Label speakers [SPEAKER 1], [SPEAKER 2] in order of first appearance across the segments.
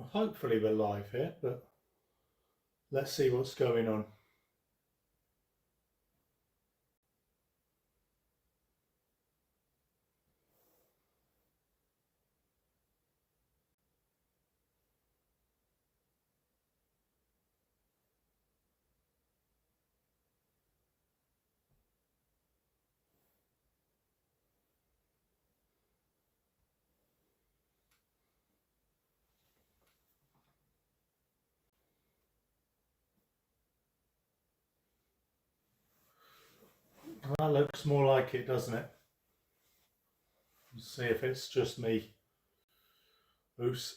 [SPEAKER 1] Well, hopefully we're live here, but let's see what's going on. That looks more like it, doesn't it? Let's see if it's just me. Oops.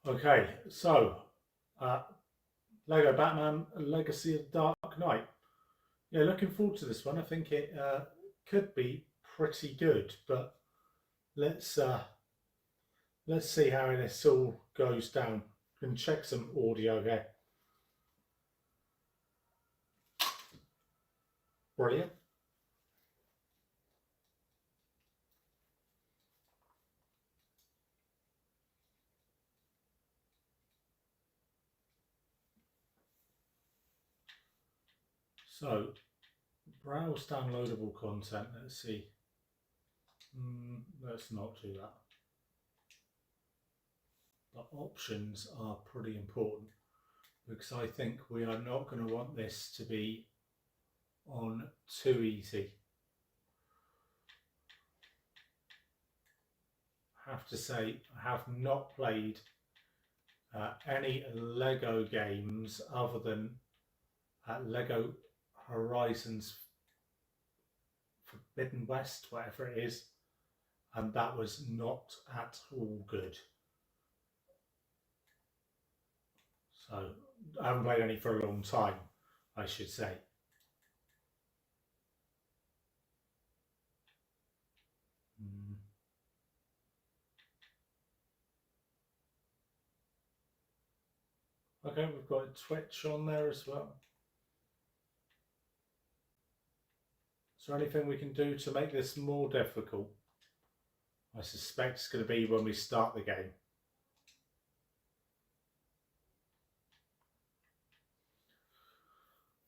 [SPEAKER 1] Okay, so Lego Batman Legacy of Dark Knight. Yeah, looking forward to this one. I think it could be pretty good, but let's see how this all goes down. Can check some audio here. Brilliant. So, browse downloadable content. Let's see. Let's not do that. The options are pretty important because I think we are not going to want this to be on too easy. I have to say, I have not played any Lego games other than Lego Horizons Forbidden West, whatever it is, and that was not at all good. So I haven't played any for a long time, I should say. Okay, we've got Twitch on there as well. Is there anything we can do to make this more difficult? I suspect it's going to be when we start the game.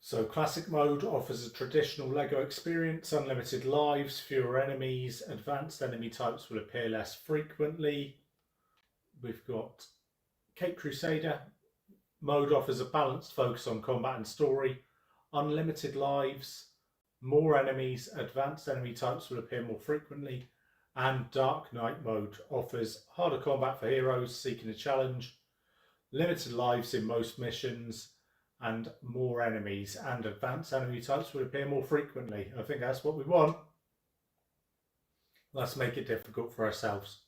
[SPEAKER 1] So classic mode offers a traditional Lego experience, unlimited lives, fewer enemies, advanced enemy types will appear less frequently. We've got Cape Crusader. Mode offers a balanced focus on combat and story, unlimited lives, more enemies, advanced enemy types will appear more frequently, and Dark Knight mode offers harder combat for heroes seeking a challenge, limited lives in most missions, and more enemies and advanced enemy types will appear more frequently. I think that's what we want. Let's make it difficult for ourselves.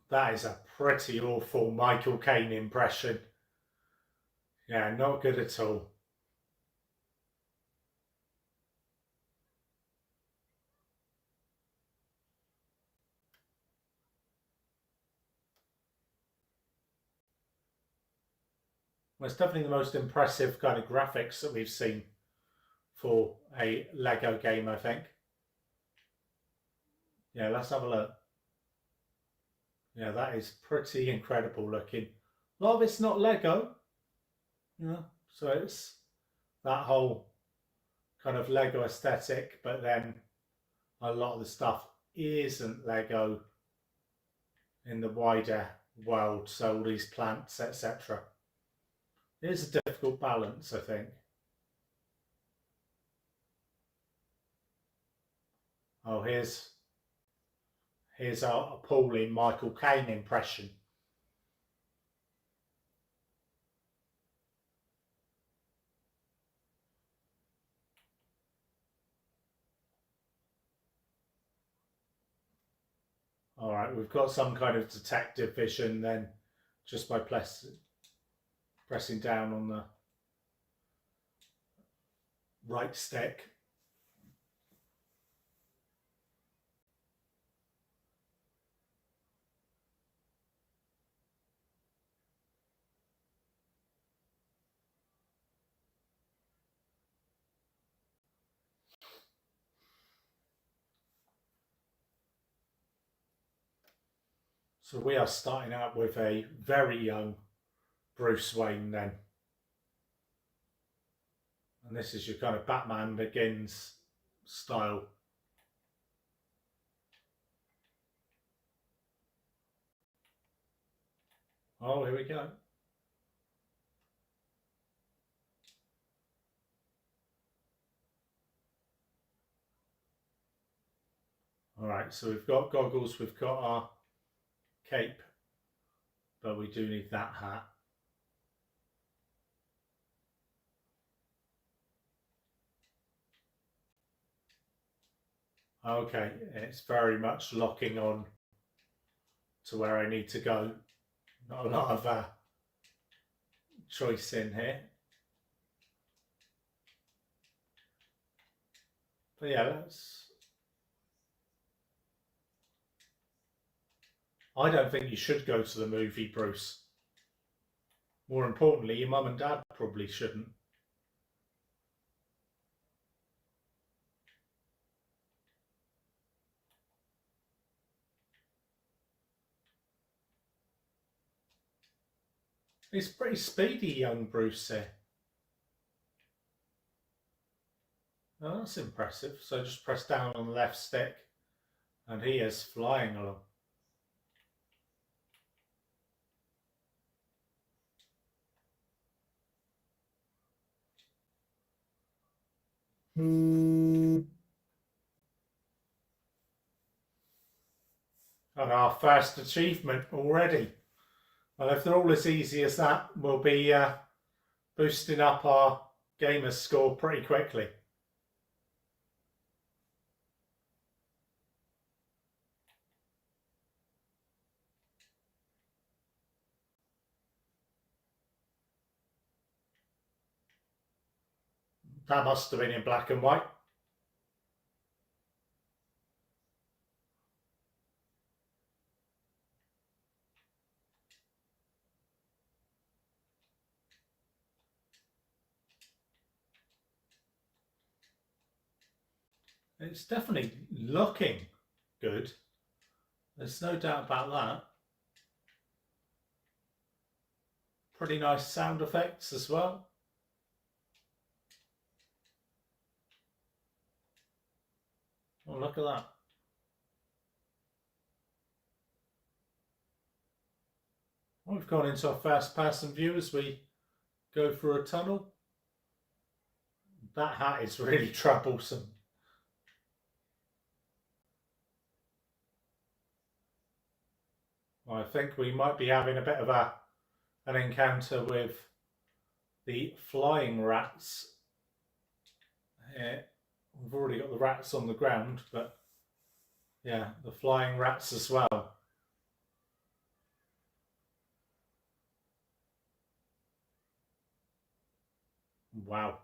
[SPEAKER 1] That is a pretty awful Michael Caine impression. Yeah, not good at all. Well, it's definitely the most impressive kind of graphics that we've seen for a Lego game, I think. Yeah, let's have a look. Yeah, that is pretty incredible looking. A lot of it's not Lego, so it's that whole kind of Lego aesthetic, but then a lot of the stuff isn't Lego in the wider world, so all these plants, etc. It is a difficult balance, I think. Oh, here's our appalling Michael Caine impression. All right, we've got some kind of detective vision then, just by pressing down on the right stick. So we are starting out with a very young Bruce Wayne then. And this is your kind of Batman Begins style. Oh, here we go. All right, so we've got goggles, we've got our cape, but we do need that hat. Okay, it's very much locking on to where I need to go. Not a lot of choice in here. But yeah, I don't think you should go to the movie, Bruce. More importantly, your mum and dad probably shouldn't. He's pretty speedy, young Bruce here. Oh, that's impressive. So just press down on the left stick and he is flying along. And our first achievement already. Well, if they're all as easy as that, we'll be boosting up our gamer score pretty quickly. That must have been in black and white. It's definitely looking good. There's no doubt about that. Pretty nice sound effects as well. Oh, look at that. Well, we've gone into our first person view as we go through a tunnel. That hat is really troublesome. Well, I think we might be having a bit of an encounter with the flying rats here. We've already got the rats on the ground, but yeah, the flying rats as well. Wow.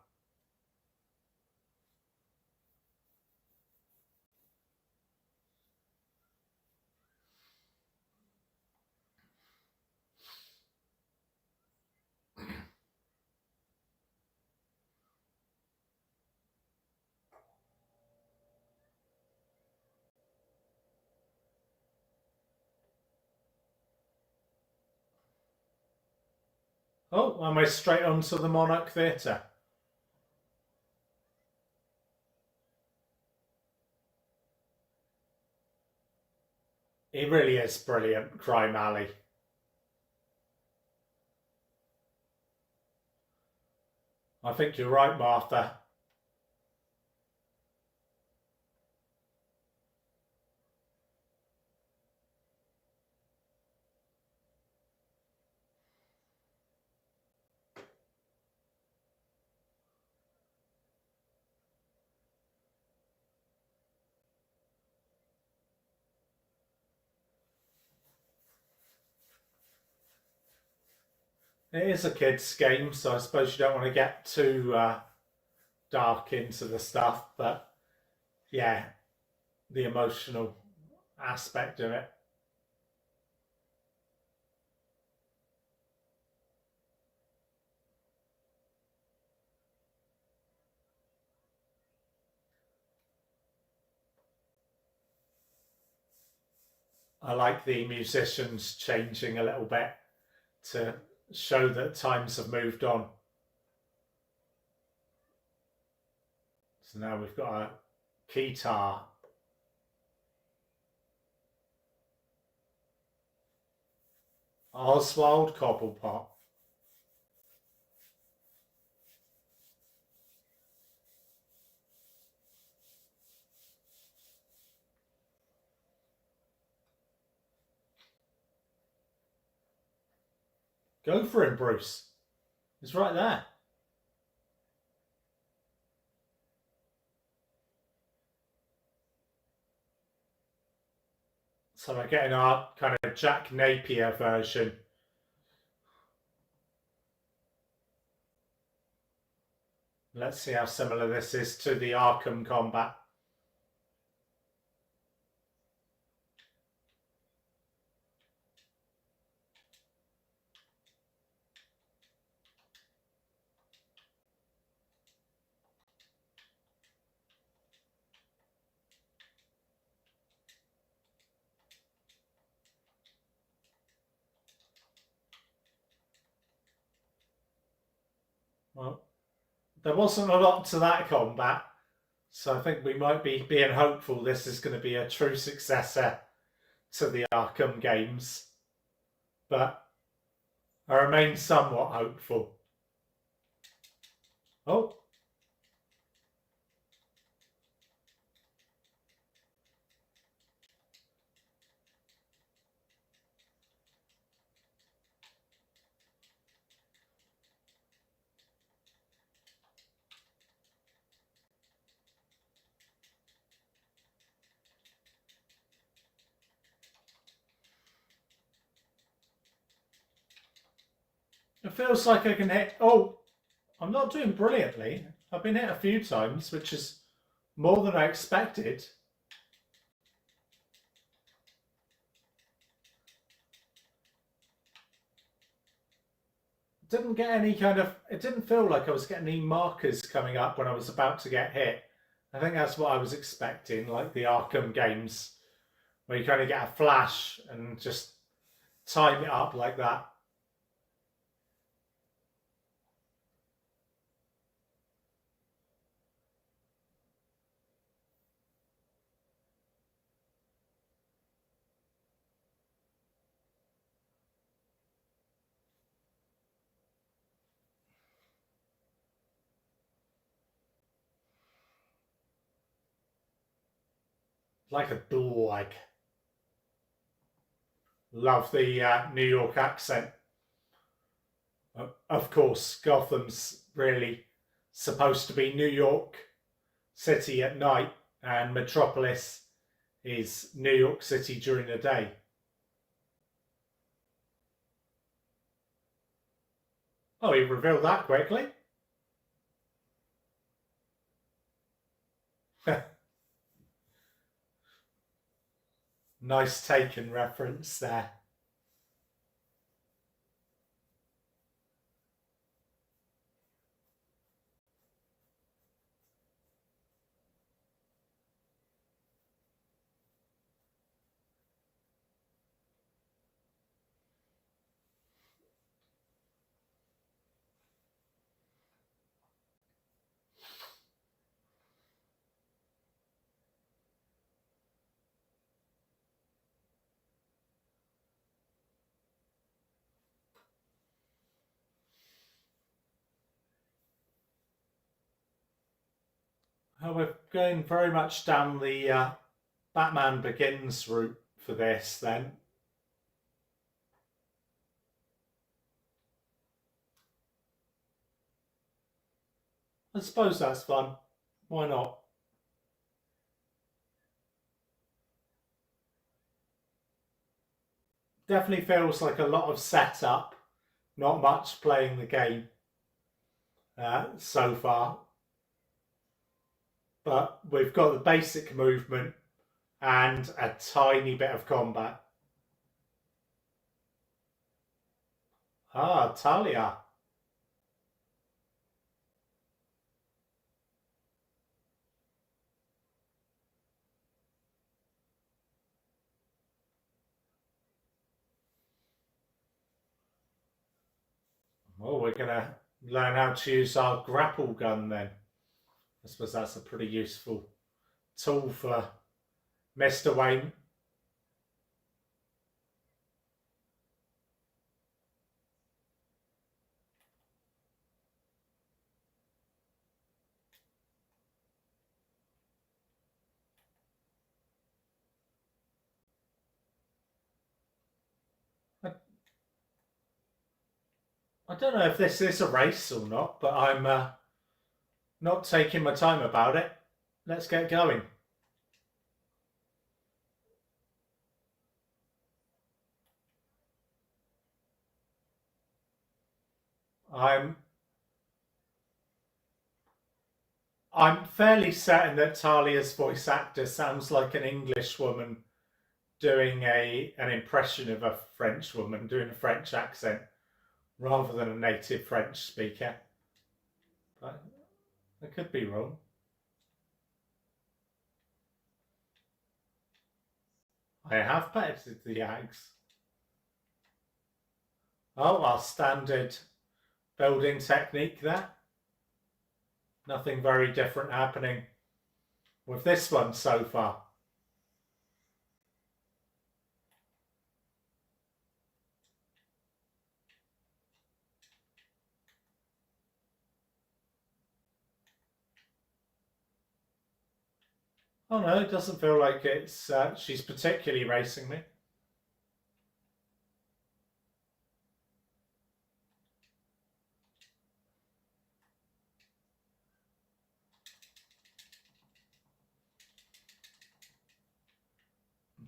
[SPEAKER 1] Oh, and we're straight onto the Monarch Theatre. It really is brilliant, Crime Alley. I think you're right, Martha. It is a kids' game, so I suppose you don't want to get too dark into the stuff, but yeah, the emotional aspect of it. I like the musicians changing a little bit to show that times have moved on. So now we've got a guitar. Oswald Cobblepot. Go for him, Bruce. He's right there. So we're getting our kind of Jack Napier version. Let's see how similar this is to the Arkham combat. Well, there wasn't a lot to that combat, so I think we might be being hopeful this is going to be a true successor to the Arkham games, but I remain somewhat hopeful. Oh, it feels like I can hit. Oh, I'm not doing brilliantly. I've been hit a few times, which is more than I expected. Didn't get any kind of. It didn't feel like I was getting any markers coming up when I was about to get hit. I think that's what I was expecting, like the Arkham games, where you kind of get a flash and just time it up like that. Like a dog. Love the New York accent. Of course, Gotham's really supposed to be New York City at night, and Metropolis is New York City during the day. Oh, he revealed that quickly. Nice taken reference there. We're going very much down the Batman Begins route for this then. I suppose that's fun. Why not? Definitely feels like a lot of setup Not much playing the game so far, but we've got the basic movement and a tiny bit of combat. Ah, Talia. Well, we're going to learn how to use our grapple gun then. I suppose that's a pretty useful tool for Mr. Wayne. I don't know if this is a race or not, but I'm not taking my time about it. Let's get going. I'm fairly certain that Talia's voice actor sounds like an English woman doing an impression of a French woman doing a French accent rather than a native French speaker. But I could be wrong. I have petted the Yags. Oh, our standard building technique there. Nothing very different happening with this one so far. Oh no, it doesn't feel like it's she's particularly racing me.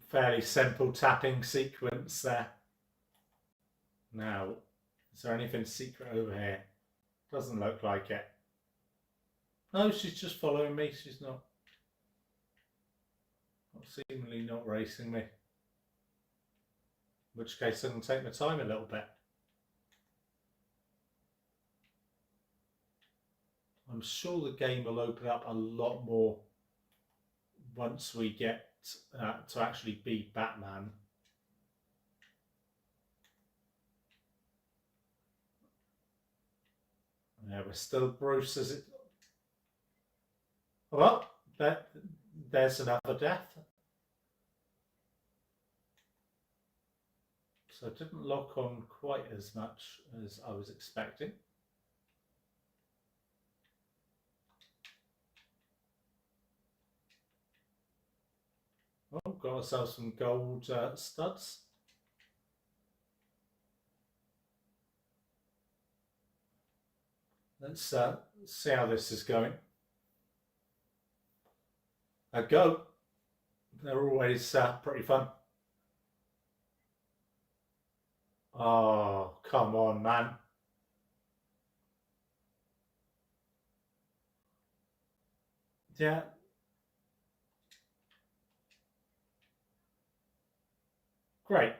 [SPEAKER 1] Fairly simple tapping sequence there. Now, is there anything secret over here? Doesn't look like it. No, she's just following me. She's not seemingly not racing me. In which case I can take my time a little bit. I'm sure the game will open up a lot more once we get to actually be Batman. Yeah, we're still Bruce, is it? Well, there's another death. So it didn't lock on quite as much as I was expecting. Oh, got ourselves some gold studs. Let's see how this is going. A go. They're always pretty fun. Oh, come on, man. Yeah. Great.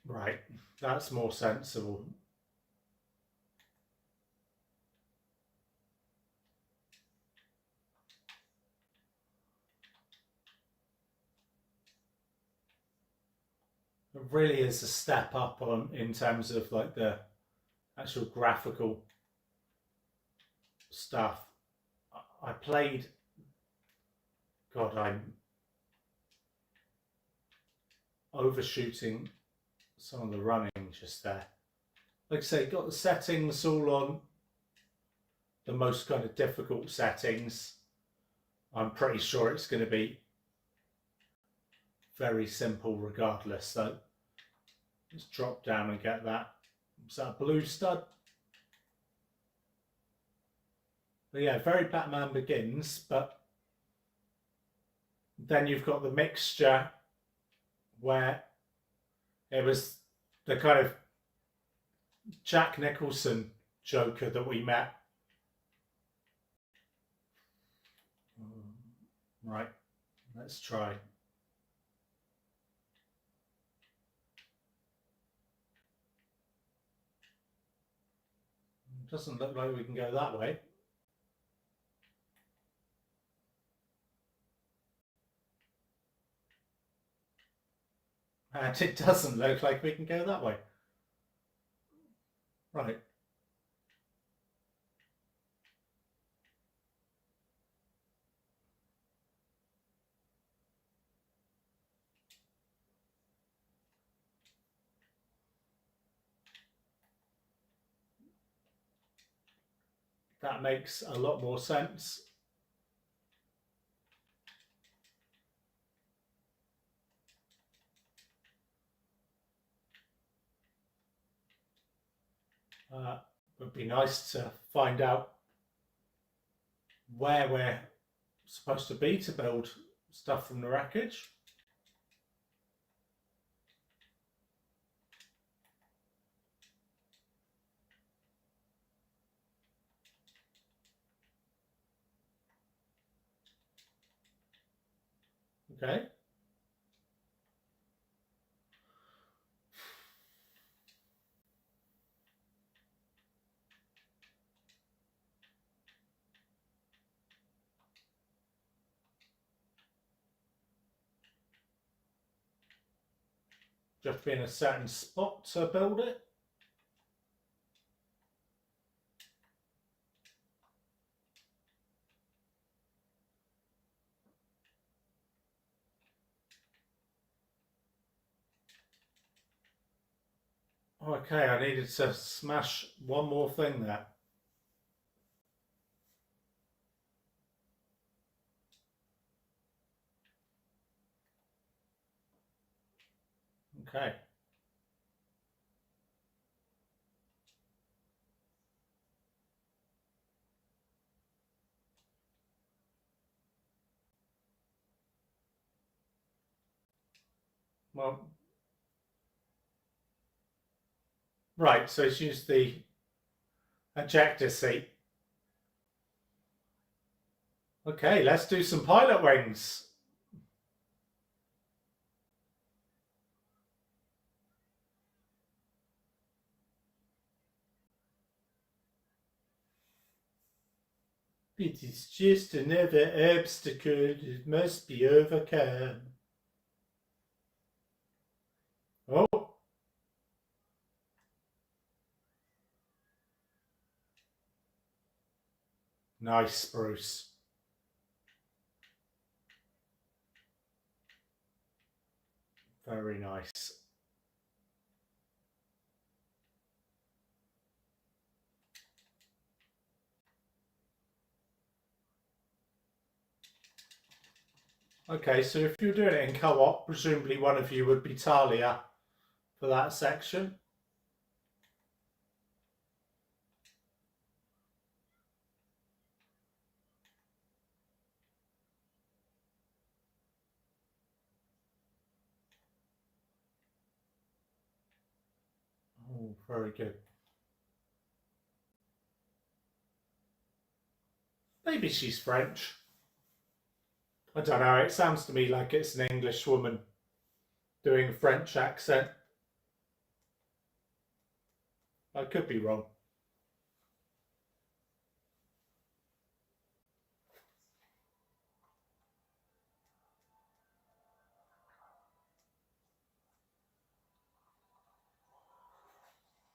[SPEAKER 1] Right. That's more sensible. It really is a step up on in terms of like the actual graphical stuff. I played. God, I'm overshooting some of the running just there. Like I say, got the settings all on the most kind of difficult settings. I'm pretty sure it's going to be very simple regardless. So let's drop down and get that. Is that a blue stud? But yeah, very Batman Begins, but then you've got the mixture where it was the kind of Jack Nicholson Joker that we met. Right, let's try. Doesn't look like we can go that way. And it doesn't look like we can go that way. Right. That makes a lot more sense. Would be nice to find out where we're supposed to be to build stuff from the wreckage. Okay. Just be in a certain spot to build it. Okay, I needed to smash one more thing there. Okay. Well, right, so it's used the ejector seat. Okay, let's do some pilot wings. It is just another obstacle that must be overcome. Oh. Nice, Bruce. Very nice. Okay, so if you're doing it in co-op, presumably one of you would be Talia for that section. Oh, very good. Maybe she's French. I don't know, it sounds to me like it's an English woman doing a French accent. I could be wrong.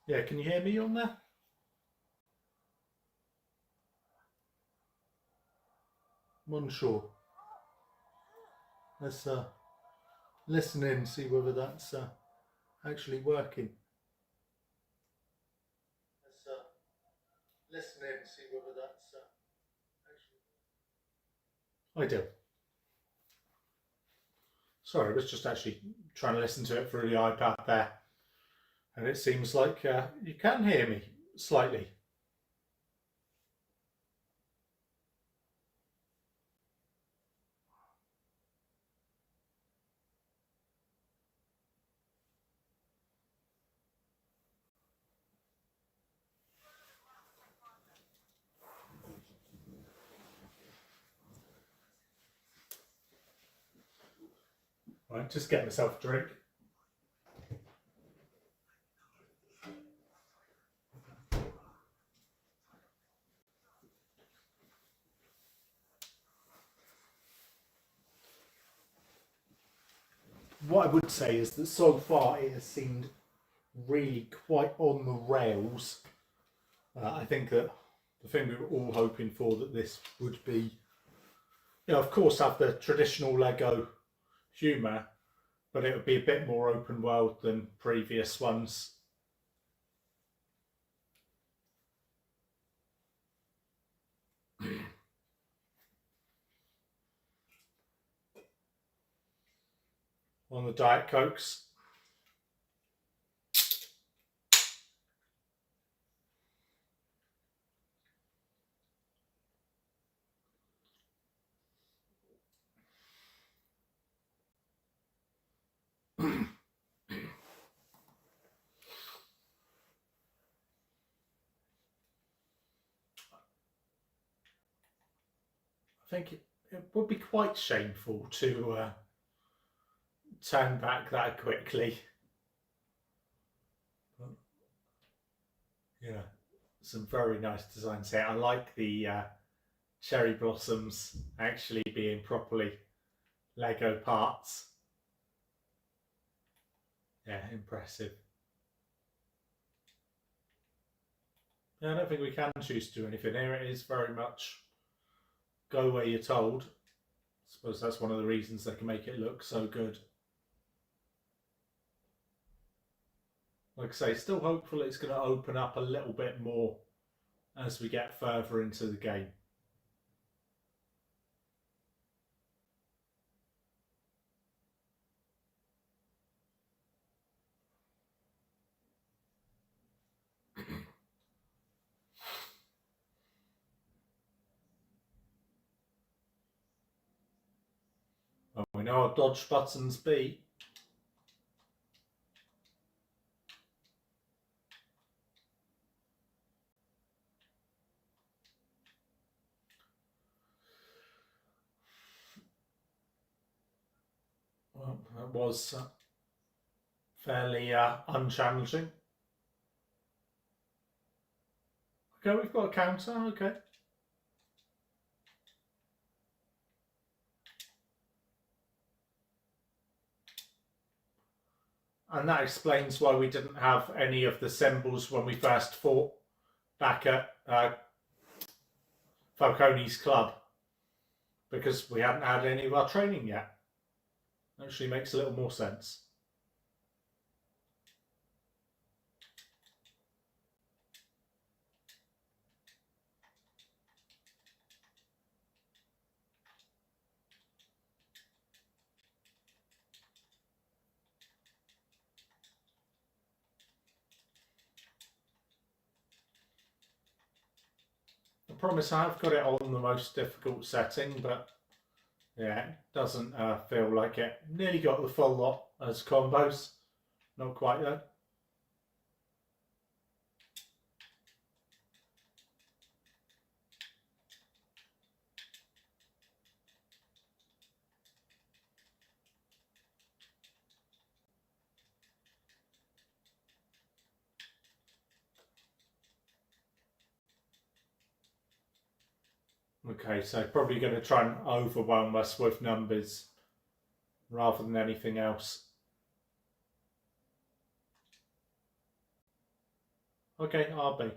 [SPEAKER 1] Yeah, can you hear me on there? I'm unsure. Let's listen in and see whether that's actually working. Let's listen in and see whether that's actually. I do. Sorry, I was just actually trying to listen to it through the iPad there. And it seems like you can hear me slightly. just get myself a drink. What I would say is that so far it has seemed really quite on the rails. I think that the thing we were all hoping for, that this would be, of course, have the traditional Lego humour, but it would be a bit more open world than previous ones. On the Diet Cokes. I think it would be quite shameful to turn back that quickly. But, yeah, some very nice designs here. I like the cherry blossoms actually being properly Lego parts. Yeah, impressive. Yeah, I don't think we can choose to do anything here. It is very much go where you're told. I suppose that's one of the reasons they can make it look so good. Like I say, still hopeful it's going to open up a little bit more as we get further into the game. Well, we know our dodge buttons be. Well, that was fairly unchallenging. Okay, we've got a counter, okay. And that explains why we didn't have any of the symbols when we first fought back at Falcone's club, because we hadn't had any of our training yet. Actually makes a little more sense. I promise I've got it on the most difficult setting, but yeah, it doesn't feel like it. Nearly got the full lot as combos. Not quite though. Okay, so probably going to try and overwhelm us with numbers rather than anything else. Okay, RB.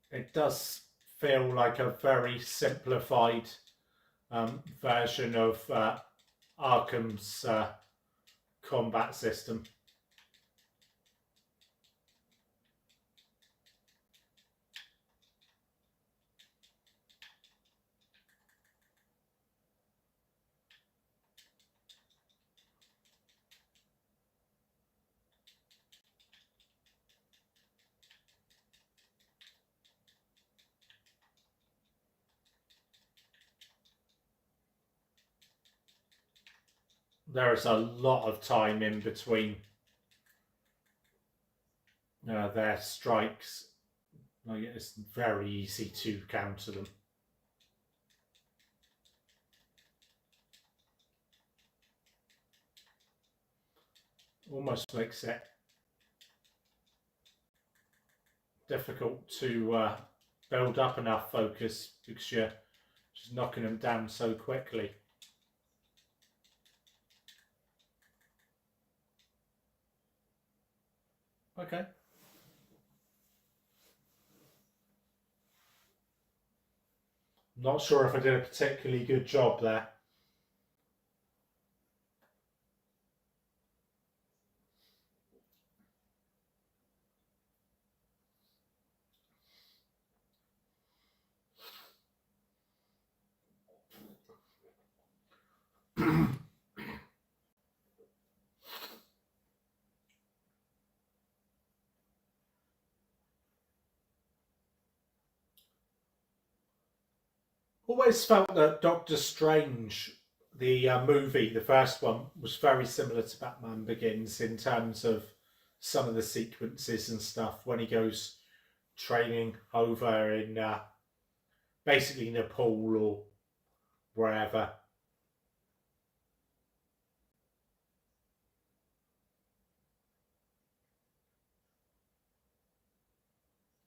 [SPEAKER 1] It does feel like a very simplified version of Arkham's combat system. there is a lot of time in between their strikes. Like, it's very easy to counter them. Almost makes it difficult to build up enough focus because you're just knocking them down so quickly. Okay. Not sure if I did a particularly good job there. Always felt that Doctor Strange, the movie, the first one, was very similar to Batman Begins in terms of some of the sequences and stuff when he goes training over in basically Nepal or wherever.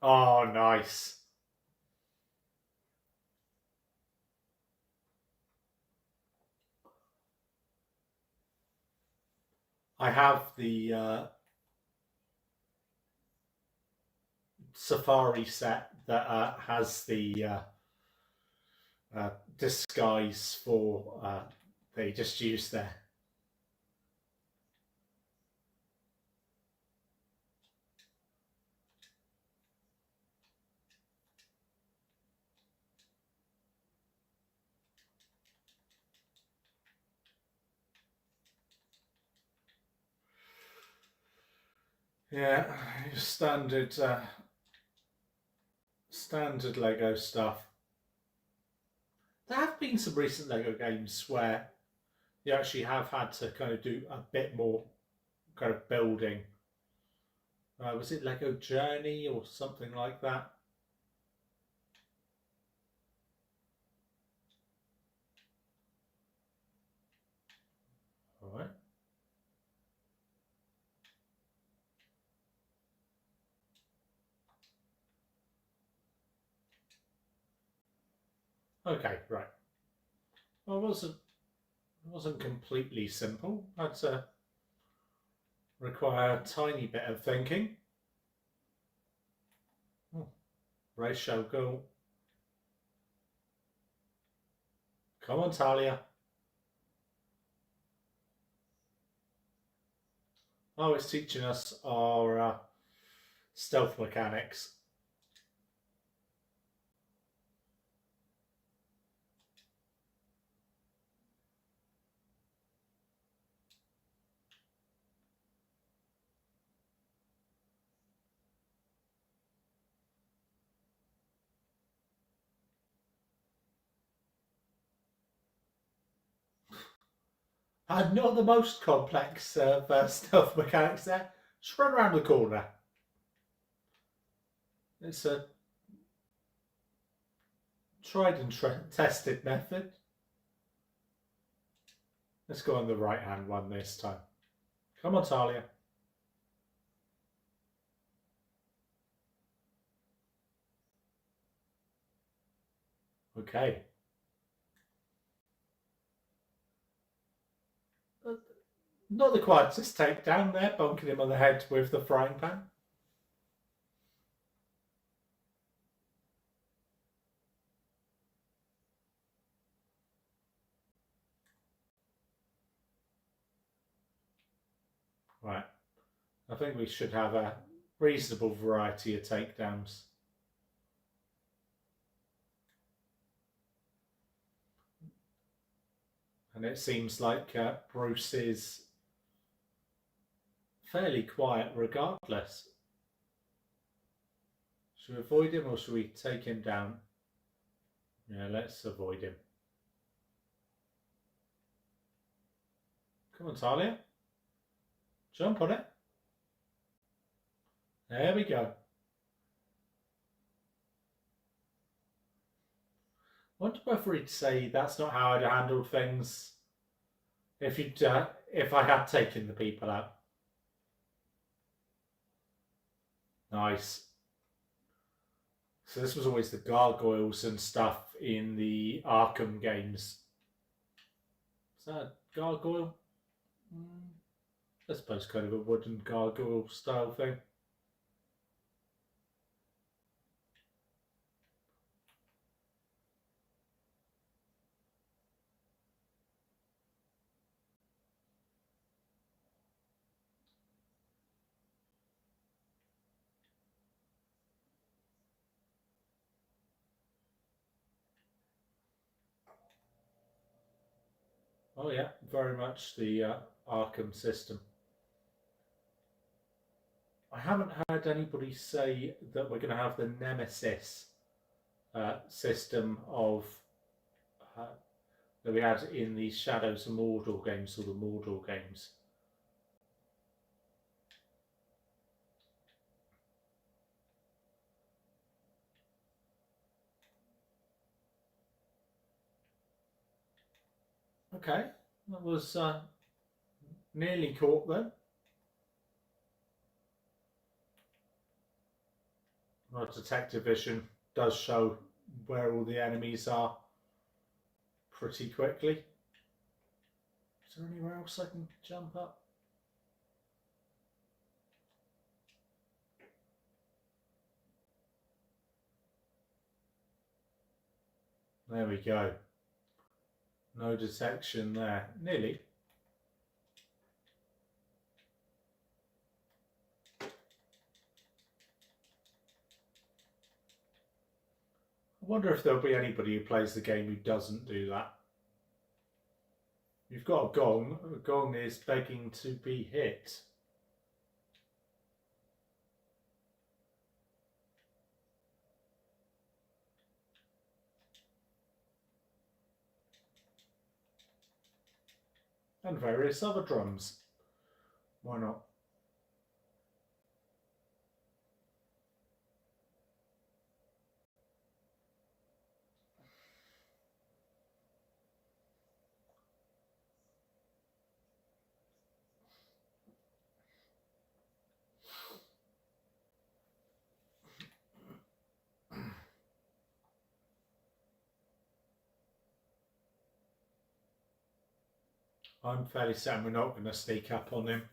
[SPEAKER 1] Oh, nice. I have the Safari set that has the disguise for they just use there. Yeah, standard standard Lego stuff. There have been some recent Lego games where you actually have had to kind of do a bit more kind of building. Was it Lego Journey or something like that? All right. Okay, right. Well, it wasn't completely simple. Had to require a tiny bit of thinking. Oh, race shall go. Come on, Talia. Oh, it's teaching us our stealth mechanics. And not the most complex of stealth mechanics there. Just run around the corner. It's a tried and tested method. Let's go on the right hand one this time. Come on, Talia. Okay. Not the quietest takedown there, bonking him on the head with the frying pan. Right. I think we should have a reasonable variety of takedowns. And it seems like Bruce is fairly quiet regardless. Should we avoid him or should we take him down? Yeah, let's avoid him. Come on, Talia. Jump on it. There we go. I wonder whether he'd say that's not how I'd handled things if I had taken the people out. Nice. So this was always the gargoyles and stuff in the Arkham games. Is that a gargoyle? I suppose kind of a wooden gargoyle style thing. Oh yeah, very much the Arkham system. I haven't heard anybody say that we're going to have the Nemesis system of that we had in the Shadows of Mordor games or the Mordor games. Okay, that was nearly caught then. Our detective vision does show where all the enemies are pretty quickly. Is there anywhere else I can jump up? There we go. No detection there. Nearly. I wonder if there'll be anybody who plays the game who doesn't do that. You've got a gong. A gong is begging to be hit. And various other drums. Why not? I'm fairly certain we're not going to sneak up on him.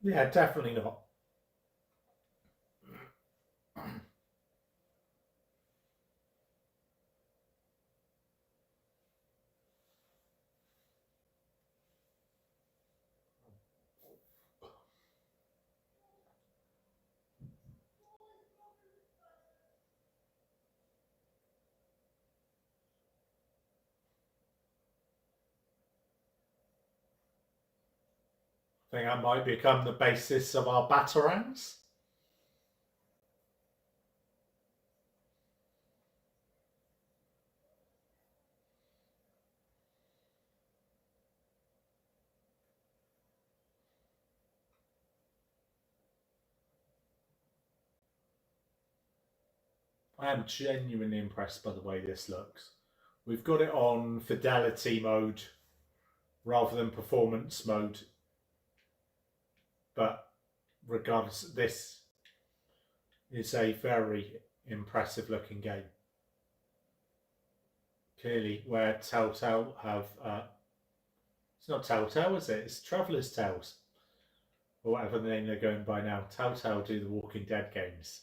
[SPEAKER 1] Yeah, definitely not. I think that might become the basis of our batarangs. I am genuinely impressed by the way this looks. We've got it on fidelity mode rather than performance mode. But regardless, this is a very impressive looking game. Clearly, where Telltale have... it's not Telltale, is it? It's Traveller's Tales. Or whatever the name they're going by now. Telltale do the Walking Dead games.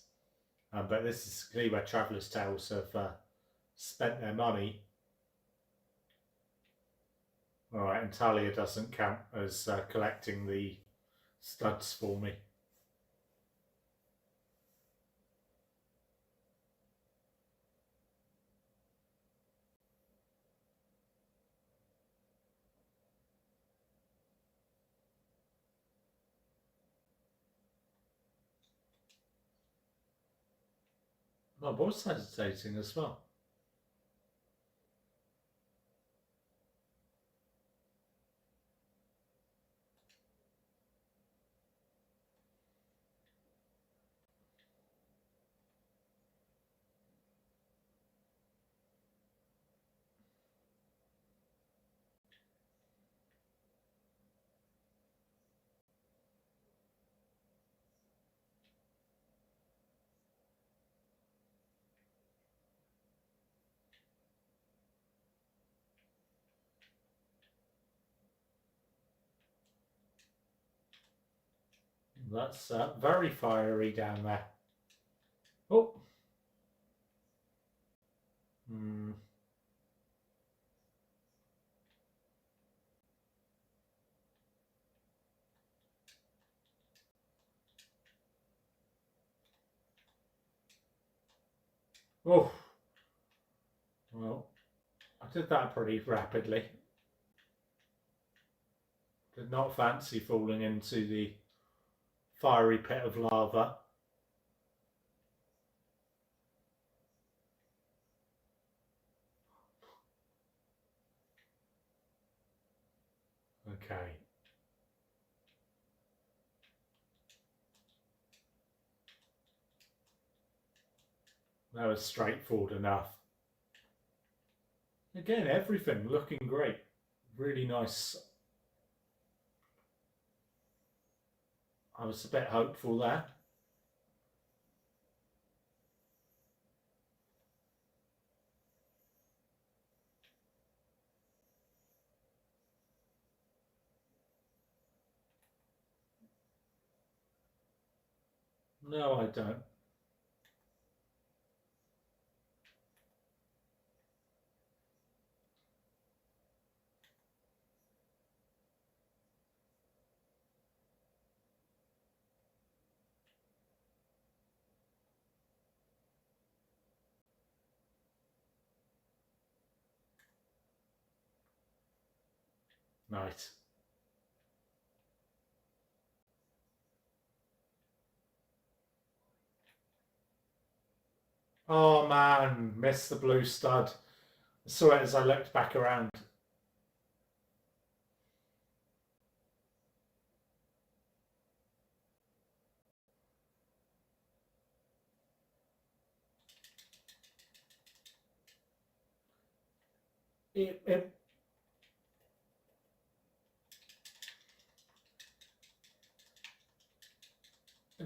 [SPEAKER 1] But this is clearly where Traveller's Tales have spent their money. Alright, and Talia doesn't count as collecting the studs for me. I was hesitating as well. That's very fiery down there. Oh. Hmm. Oh. Well, I did that pretty rapidly. Did not fancy falling into the fiery pit of lava. Okay. That was straightforward enough. Again, everything looking great. Really nice. I was a bit hopeful there. No, I don't. Nice. Oh man, missed the blue stud. I saw it as I looked back around. It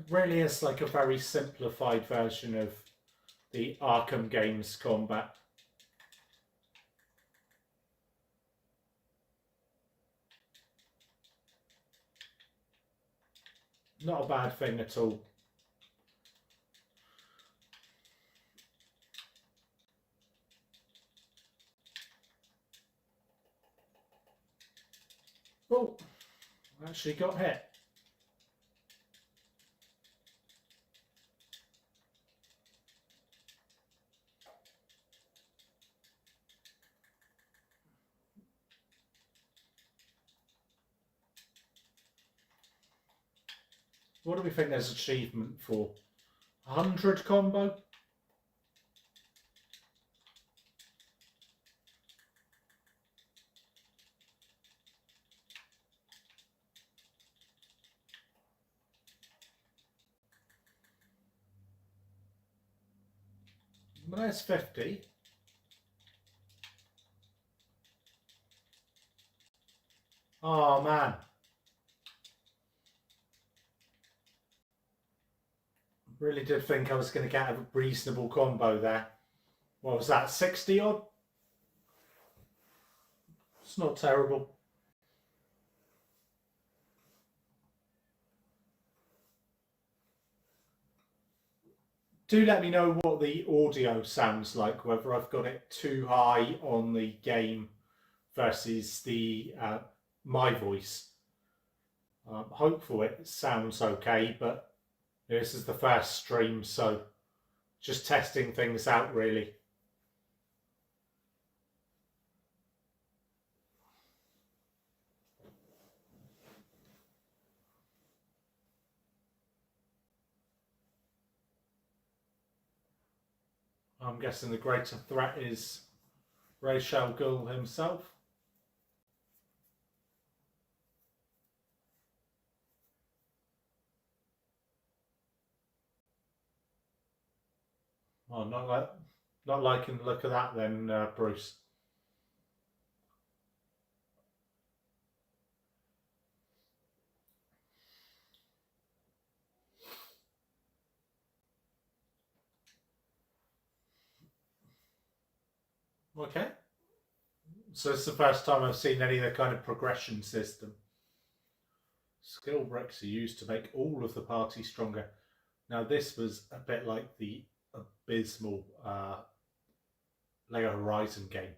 [SPEAKER 1] really is like a very simplified version of the Arkham games combat. Not a bad thing at all. Oh, actually got hit. What do we think there's achievement for? 100 combo? Well, there's 50. Oh man. Really did think I was going to get a reasonable combo there. What was that, 60 odd? It's not terrible. Do let me know what the audio sounds like, whether I've got it too high on the game versus the my voice. Hopefully it sounds okay, but this is the first stream, so just testing things out really. I'm guessing the greater threat is Ra's al Ghul himself. Oh, not liking the look of that then, Bruce. Okay. So it's the first time I've seen any of the kind of progression system. Skill bricks are used to make all of the party stronger. Now this was a bit like the abysmal Lego Horizon game.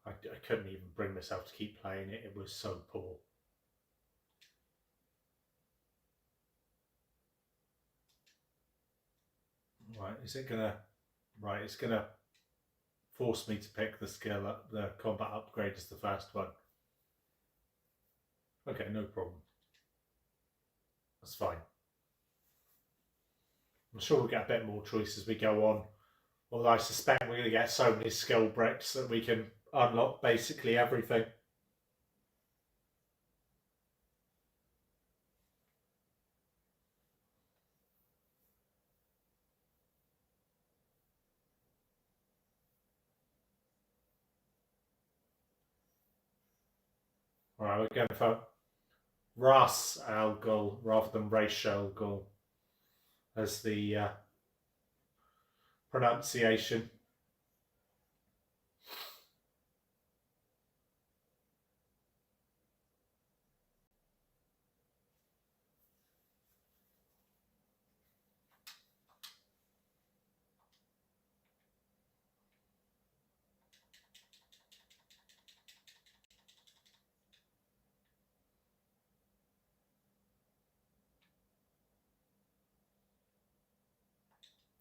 [SPEAKER 1] I couldn't even bring myself to keep playing it. It was so poor. Right, is it gonna? Right, it's gonna force me to pick the skill up, the combat upgrade as the first one. Okay, no problem. That's fine. I'm sure we'll get a bit more choice as we go on. Although I suspect we're going to get so many skill bricks that we can unlock basically everything. Alright, we're going for Ras al Ghul rather than Ra's al Ghul as the pronunciation.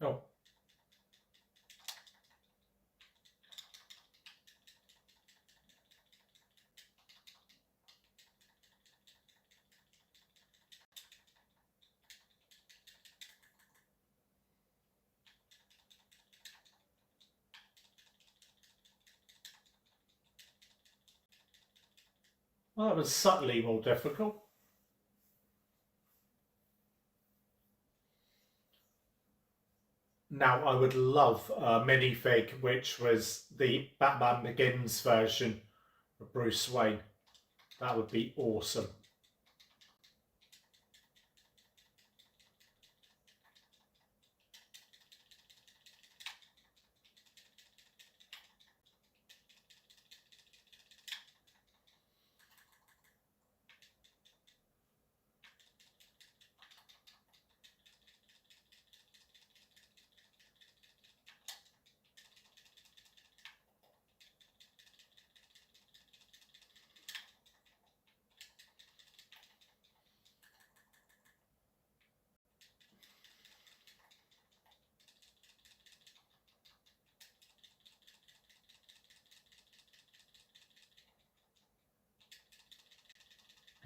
[SPEAKER 1] Oh. Well, that was subtly more difficult. Now, I would love a minifig which was the Batman Begins version of Bruce Wayne. That would be awesome.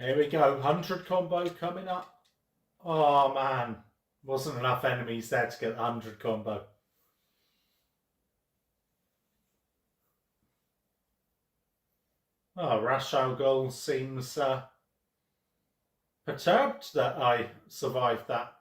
[SPEAKER 1] Here we go, 100 combo coming up. Oh man, wasn't enough enemies there to get the 100 combo. Oh, Ra's al Ghul seems perturbed that I survived that.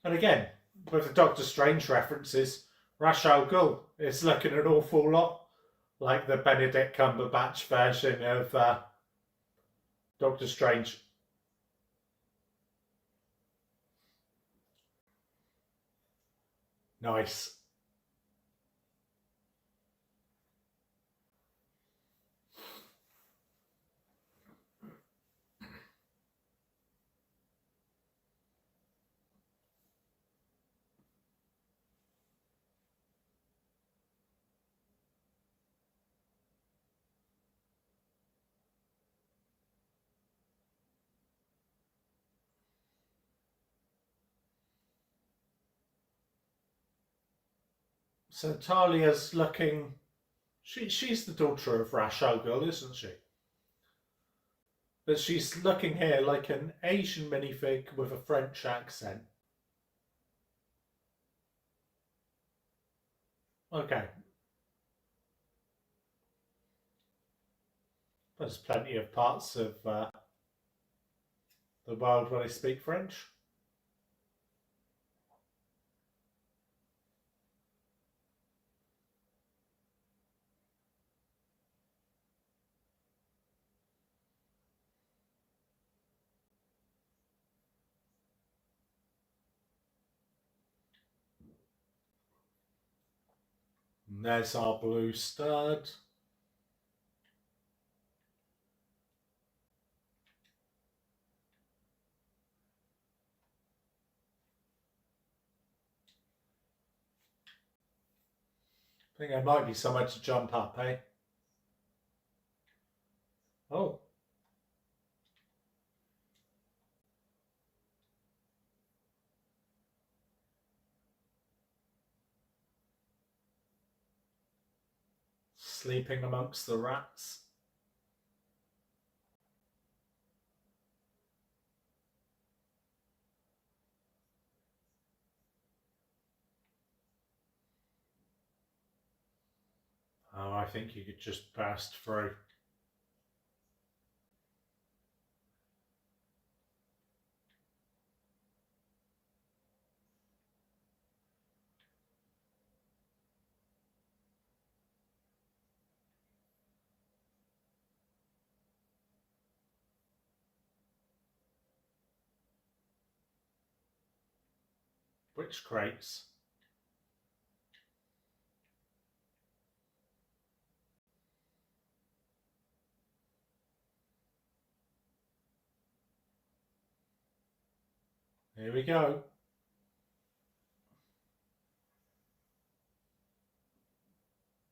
[SPEAKER 1] And again, with the Doctor Strange references, Ra's al Ghul is looking an awful lot like the Benedict Cumberbatch version of Doctor Strange. Nice. So Talia's looking. She's the daughter of Rashogul, isn't she? But she's looking here like an Asian minifig with a French accent. Okay. There's plenty of parts of the world where they speak French. And there's our blue stud. I think there might be somewhere to jump up, eh? Oh. Sleeping amongst the rats. Oh, I think you could just burst through. Which crates? Here we go.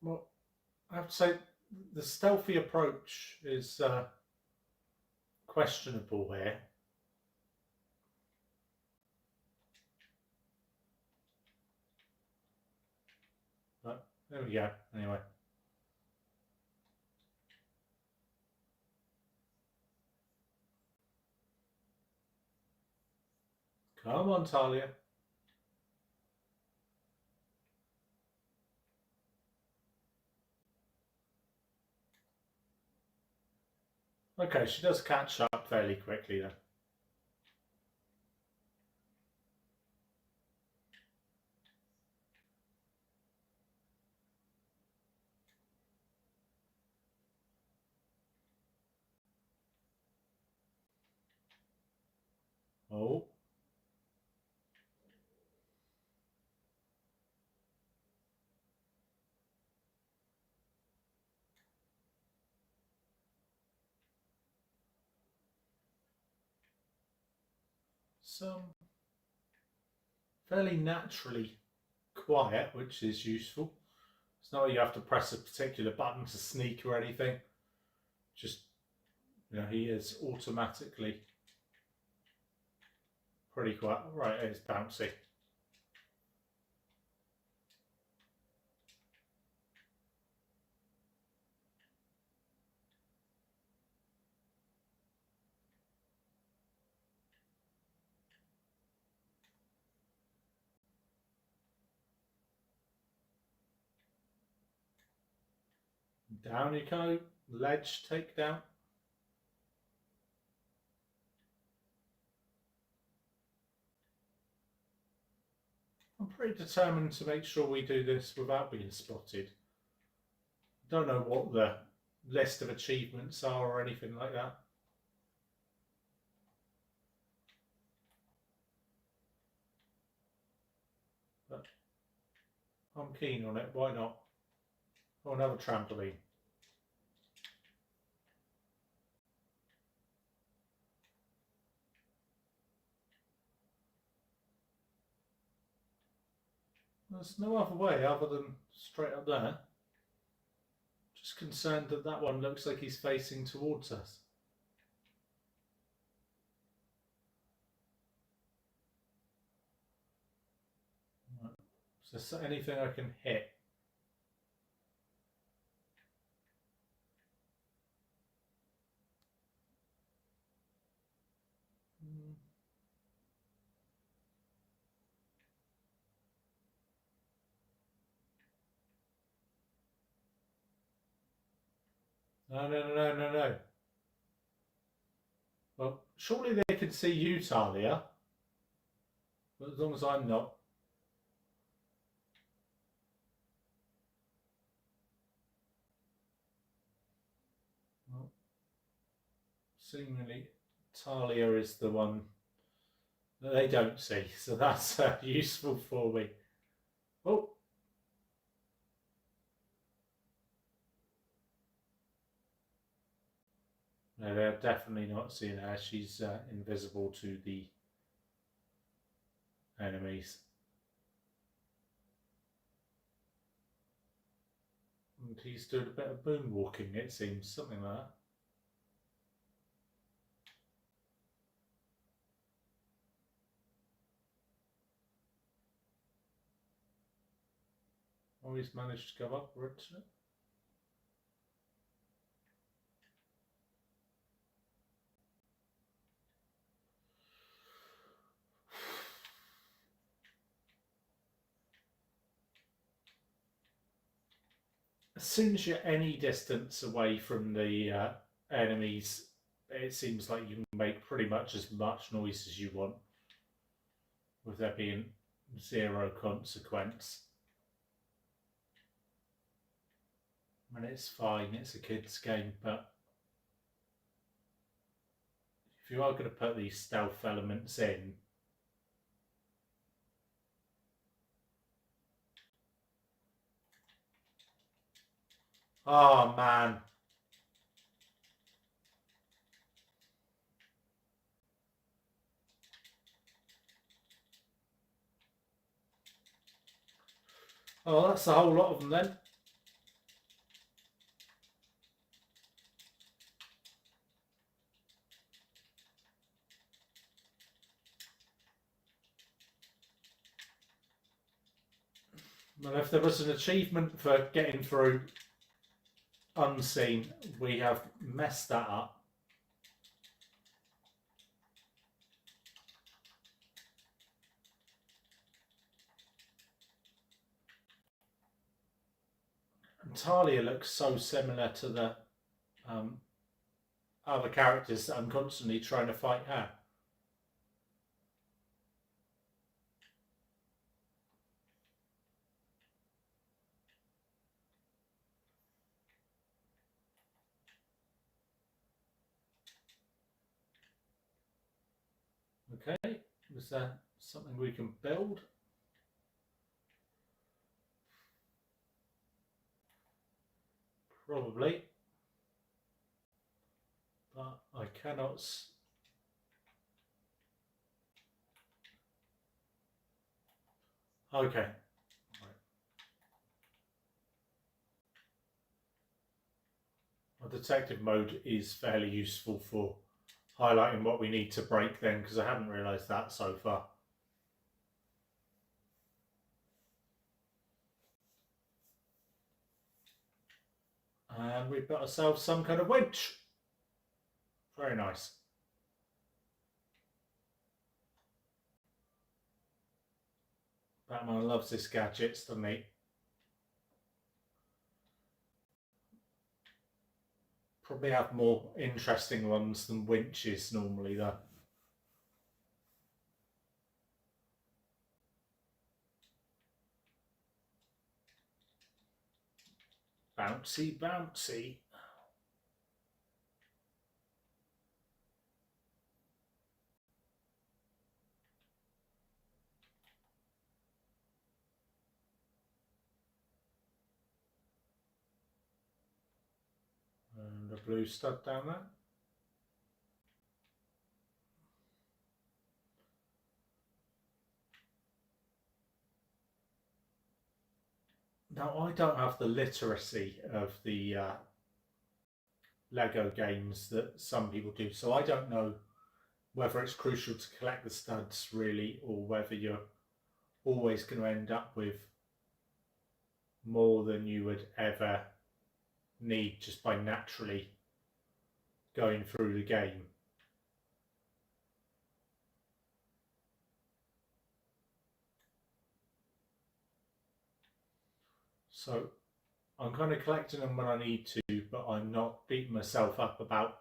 [SPEAKER 1] Well, I have to say, the stealthy approach is questionable here. But there we go, anyway. Come on, Talia. Okay, she does catch up fairly quickly then. Oh. Some fairly naturally quiet, which is useful. It's not like you have to press a particular button to sneak or anything. Just, he is automatically pretty quiet. Right, it's bouncy. Down you go. Ledge takedown. I'm pretty determined to make sure we do this without being spotted. Don't know what the list of achievements are or anything like that. But I'm keen on it, why not? Oh, another trampoline. There's no other way other than straight up there. Just concerned that that one looks like he's facing towards us. Right. Is there anything I can hit? No. Well, surely they can see you, Talia. But as long as I'm not. Well, seemingly Talia is the one that they don't see, so that's useful for me. Oh, no, they're definitely not seeing her. She's invisible to the enemies. And he's doing a bit of moonwalking, it seems, something like that. Oh, he's managed to go upwards. As soon as you're any distance away from the enemies, it seems like you can make pretty much as much noise as you want, with there being zero consequence. I mean, it's fine, it's a kid's game, but if you are going to put these stealth elements in, oh man. Oh, that's a whole lot of them then. Well, if there was an achievement for getting through unseen, we have messed that up. And Talia looks so similar to the other characters that I'm constantly trying to fight her. Okay, is there something we can build? Probably. But I cannot. Okay. Well, detective mode is fairly useful for highlighting what we need to break then, because I hadn't realised that so far. And we've got ourselves some kind of winch. Very nice. Batman loves his gadgets, doesn't he? Probably have more interesting ones than winches normally, though. Bouncy, bouncy. And a blue stud down there. Now, I don't have the literacy of the Lego games that some people do, so I don't know whether it's crucial to collect the studs really, or whether you're always going to end up with more than you would ever need just by naturally going through the game. So I'm kind of collecting them when I need to but I'm not beating myself up about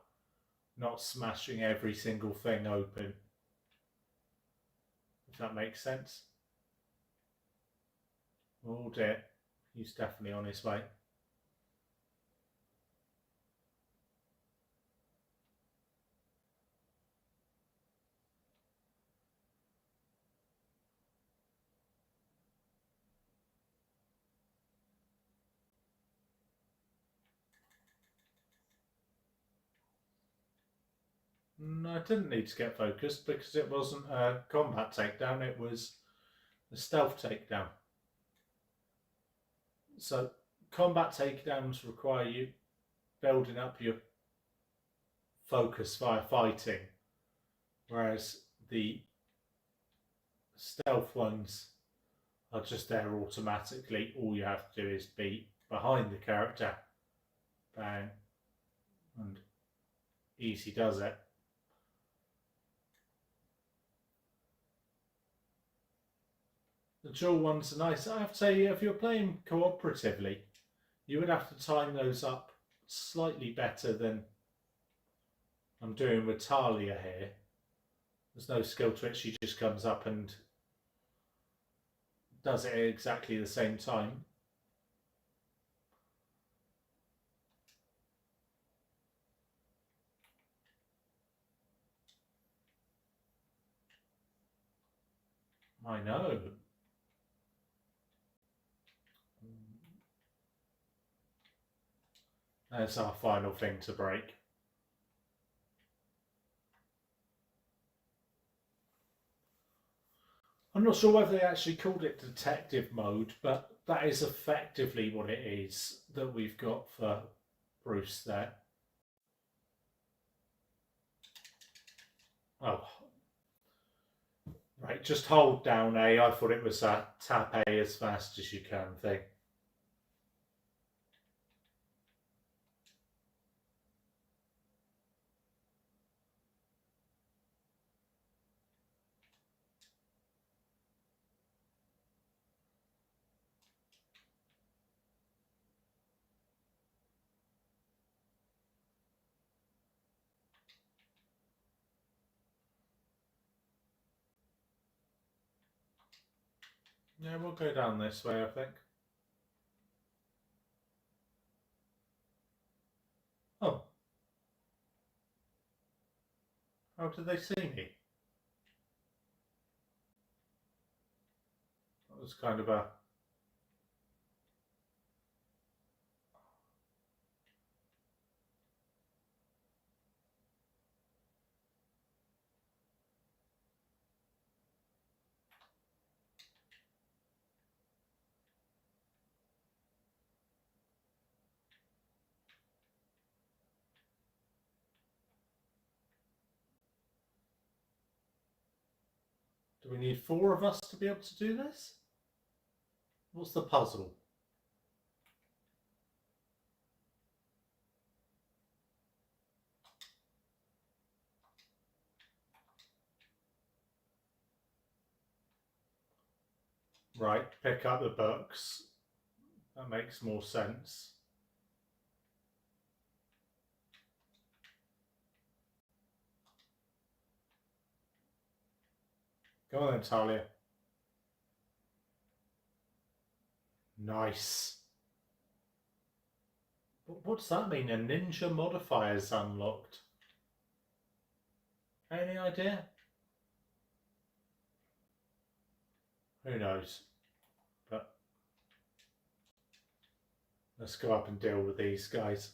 [SPEAKER 1] not smashing every single thing open. If that makes sense. Oh dear, he's definitely on his way. No, I didn't need to get focused because it wasn't a combat takedown, it was a stealth takedown. So combat takedowns require you building up your focus via fighting, whereas the stealth ones are just there automatically. All you have to do is be behind the character, bang, and easy does it. The dual ones are nice. I have to say, if you're playing cooperatively, you would have to time those up slightly better than I'm doing with Talia here. There's no skill to it, she just comes up and does it at exactly the same time. I know. That's our final thing to break. I'm not sure whether they actually called it detective mode, but that is effectively what it is that we've got for Bruce there. Oh, right, just hold down A. I thought it was a tap A as fast as you can thing. Yeah, we'll go down this way, I think. Oh. How did they see me? That was kind of a... Do we need 4 of us to be able to do this? What's the puzzle? Right, pick up the books. That makes more sense. Go on then, Talia. Nice. What's that mean? A ninja modifier is unlocked. Any idea? Who knows? But let's go up and deal with these guys.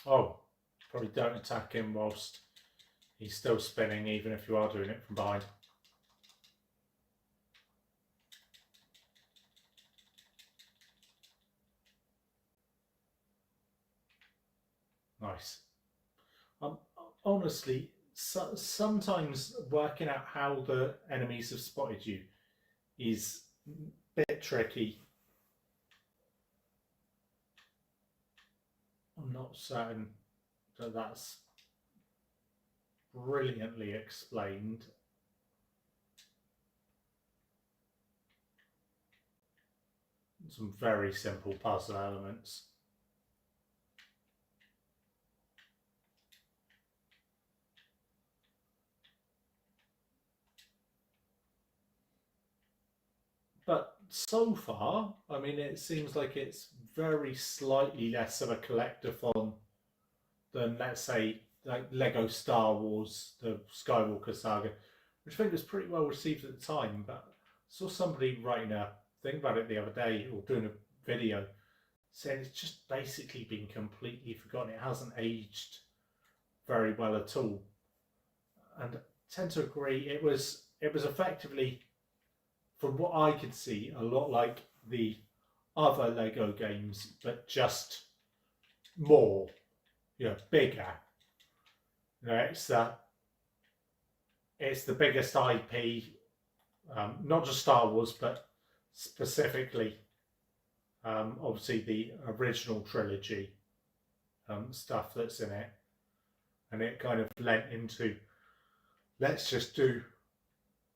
[SPEAKER 1] Oh, probably don't attack him whilst he's still spinning, even if you are doing it from behind. Nice. Um, honestly, sometimes working out how the enemies have spotted you is a bit tricky. I'm not certain that that's brilliantly explained. Some very simple puzzle elements. But so far, I mean, it seems like it's very slightly less of a collectathon than, let's say, like Lego Star Wars, the Skywalker saga, which I think was pretty well received at the time. But I saw somebody writing a thing about it the other day, or doing a video, saying it's just basically been completely forgotten. It hasn't aged very well at all. And I tend to agree. It was effectively, from what I could see, a lot like the other Lego games, but just more, bigger. It's the biggest IP, not just Star Wars, but specifically, obviously the original trilogy stuff that's in it, and it kind of lent into, let's just do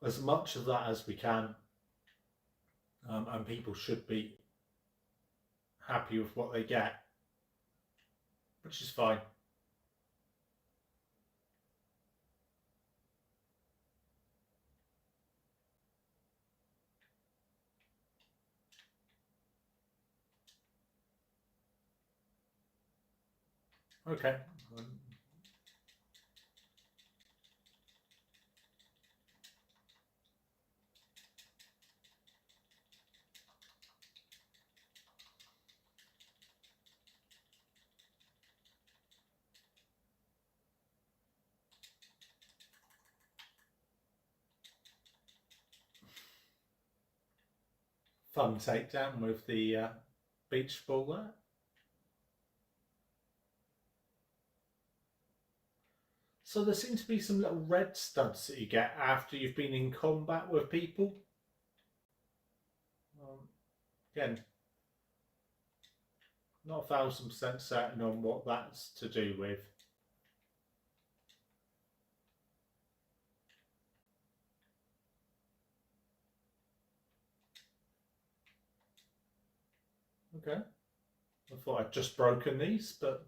[SPEAKER 1] as much of that as we can, and people should be happy with what they get, which is fine. Okay. Fun takedown with the beach ball there. So there seem to be some little red studs that you get after you've been in combat with people. Again, not 1000% certain on what that's to do with. Okay. I thought I'd just broken these, but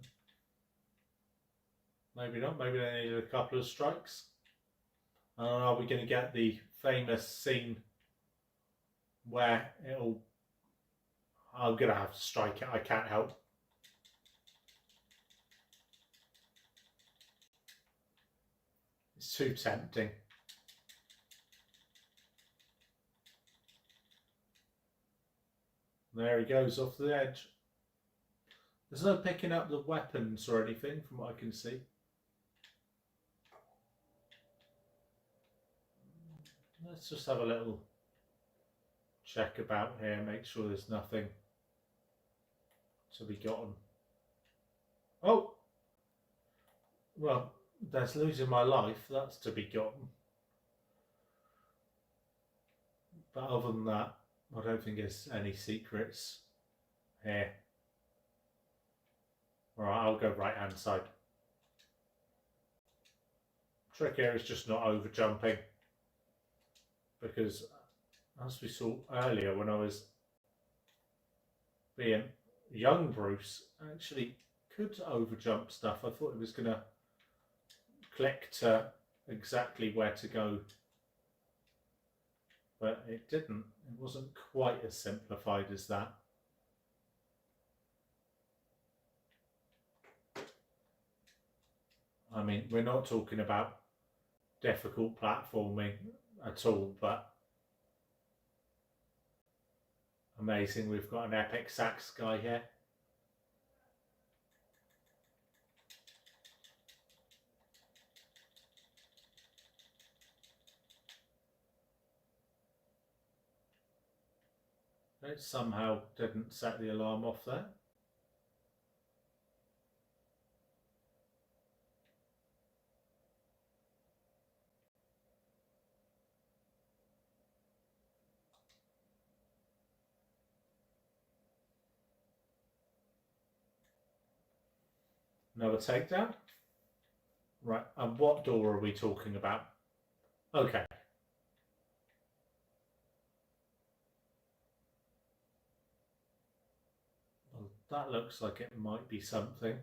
[SPEAKER 1] maybe not. Maybe they needed a couple of strikes. And are we going to get the famous scene where I'm going to have to strike it. I can't help. It's too tempting. There he goes off the edge. There's no picking up the weapons or anything from what I can see. Let's just have a little check about here, make sure there's nothing to be gotten. Oh! Well, there's losing my life, that's to be gotten. But other than that, I don't think there's any secrets here. Alright, I'll go right hand side. Trick here is just not over jumping, because as we saw earlier when I was being young Bruce, I actually could over jump stuff. I thought it was going to click to exactly where to go, but it didn't. It wasn't quite as simplified as that. I mean, we're not talking about difficult platforming at all, but amazing. We've got an epic sax guy here. It somehow didn't set the alarm off there. Another takedown. Right, and what door are we talking about? Okay. Well, that looks like it might be something.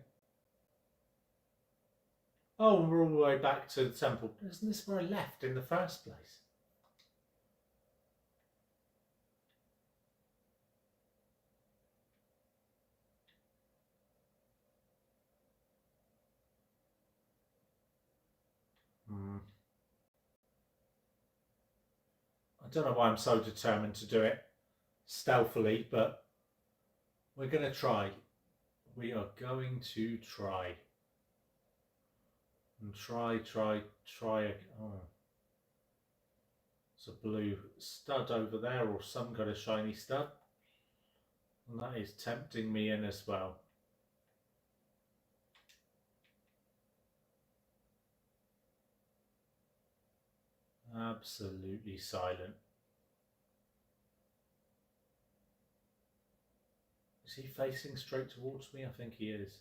[SPEAKER 1] Oh, we're all the way back to the temple. Isn't this where I left in the first place? I don't know why I'm so determined to do it stealthily, but we're going to try. We are going to try. And try. Oh. There's a blue stud over there, or some kind of shiny stud. And that is tempting me in as well. Absolutely silent. Is he facing straight towards me? I think he is.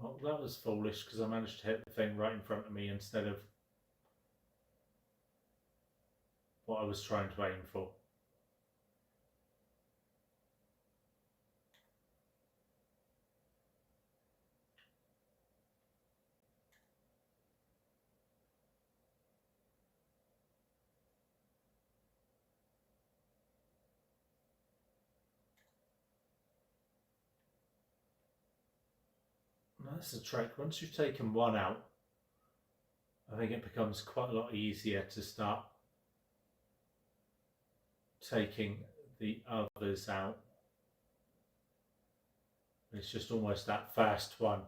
[SPEAKER 1] Well, that was foolish because I managed to hit the thing right in front of me instead of what I was trying to aim for. That's the trick. Once you've taken one out, I think it becomes quite a lot easier to start taking the others out. It's just almost that first one.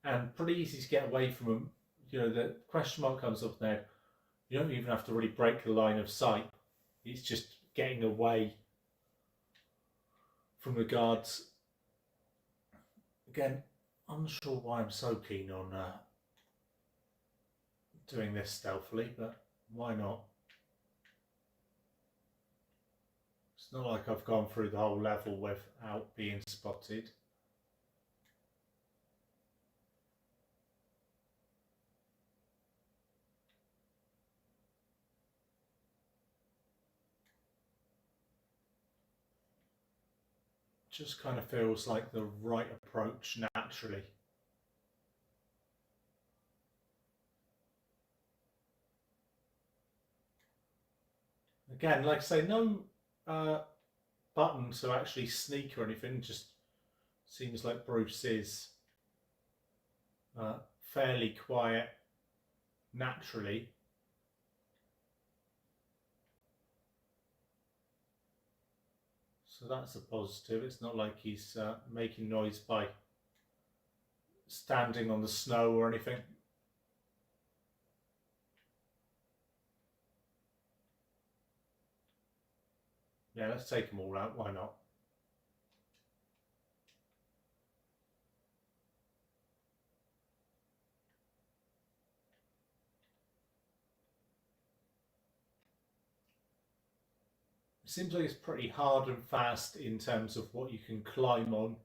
[SPEAKER 1] And pretty easy to get away from them. You know, the question mark comes up there. You don't even have to really break the line of sight. It's just getting away from the guards. Again, unsure why I'm so keen on doing this stealthily, but why not? It's not like I've gone through the whole level without being spotted. Just kind of feels like the right approach naturally. Again, like I say, no button to actually sneak or anything, just seems like Bruce is fairly quiet naturally. So that's a positive. It's not like he's making noise by standing on the snow or anything. Yeah, let's take them all out. Why not? It seems like it's pretty hard and fast in terms of what you can climb on.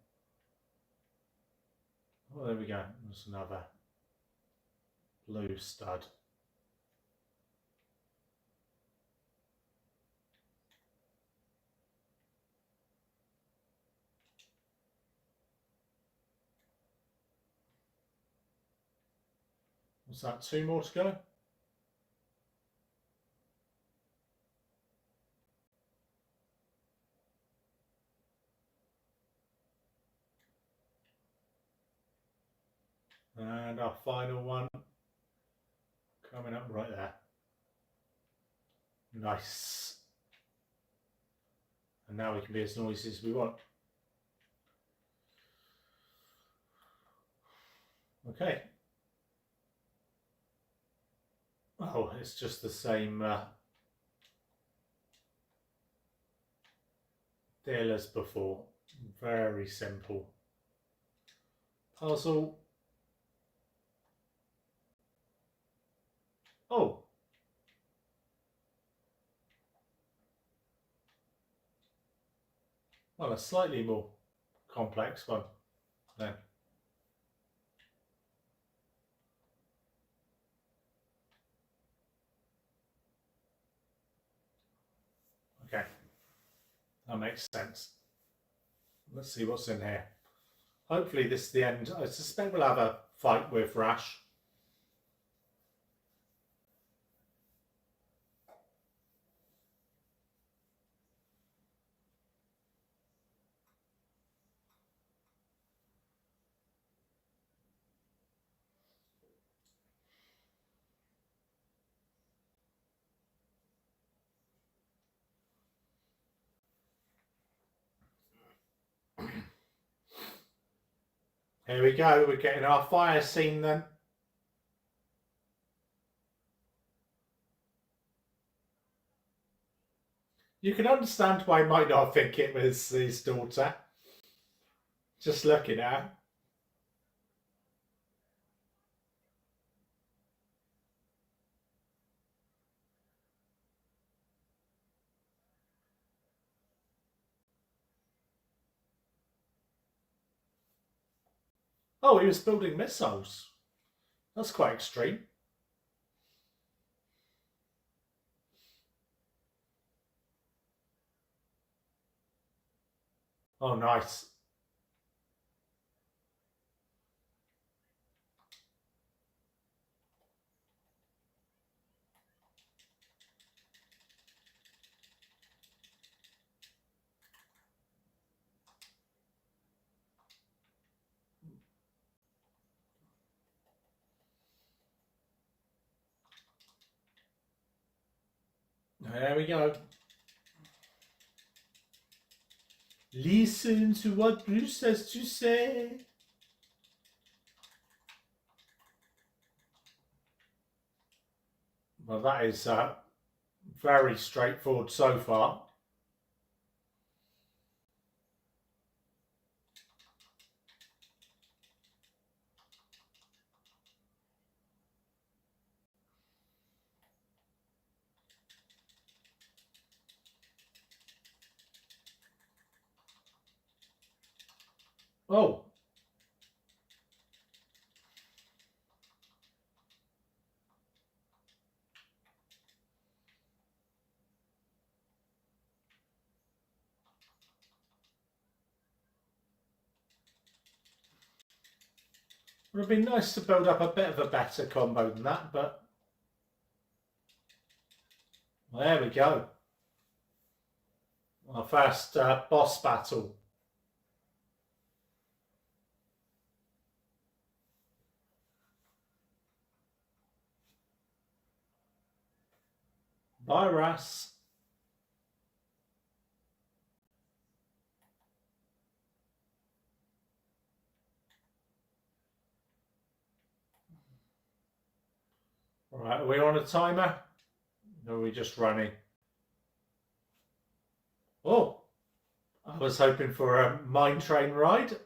[SPEAKER 1] Oh, there we go. There's another blue stud. What's that? 2 more to go? And our final one coming up right there. Nice. And now we can be as noisy as we want. Okay. Oh, it's just the same deal as before. Very simple. Puzzle. Oh. Well, a slightly more complex one then. Okay, that makes sense. Let's see what's in here. Hopefully this is the end. I suspect we'll have a fight with Rash. Here we go, we're getting our fire scene then. You can understand why he might not think it was his daughter. Just looking at her. Oh, he was building missiles. That's quite extreme. Oh, nice. There we go. Listen to what Bruce has to say. Well, that is very straightforward so far. Oh. Would have been nice to build up a bit of a better combo than that, but well, there we go. Our first boss battle. Virus. All right, are we on a timer? Or are we just running? Oh, I was hoping for a mine train ride.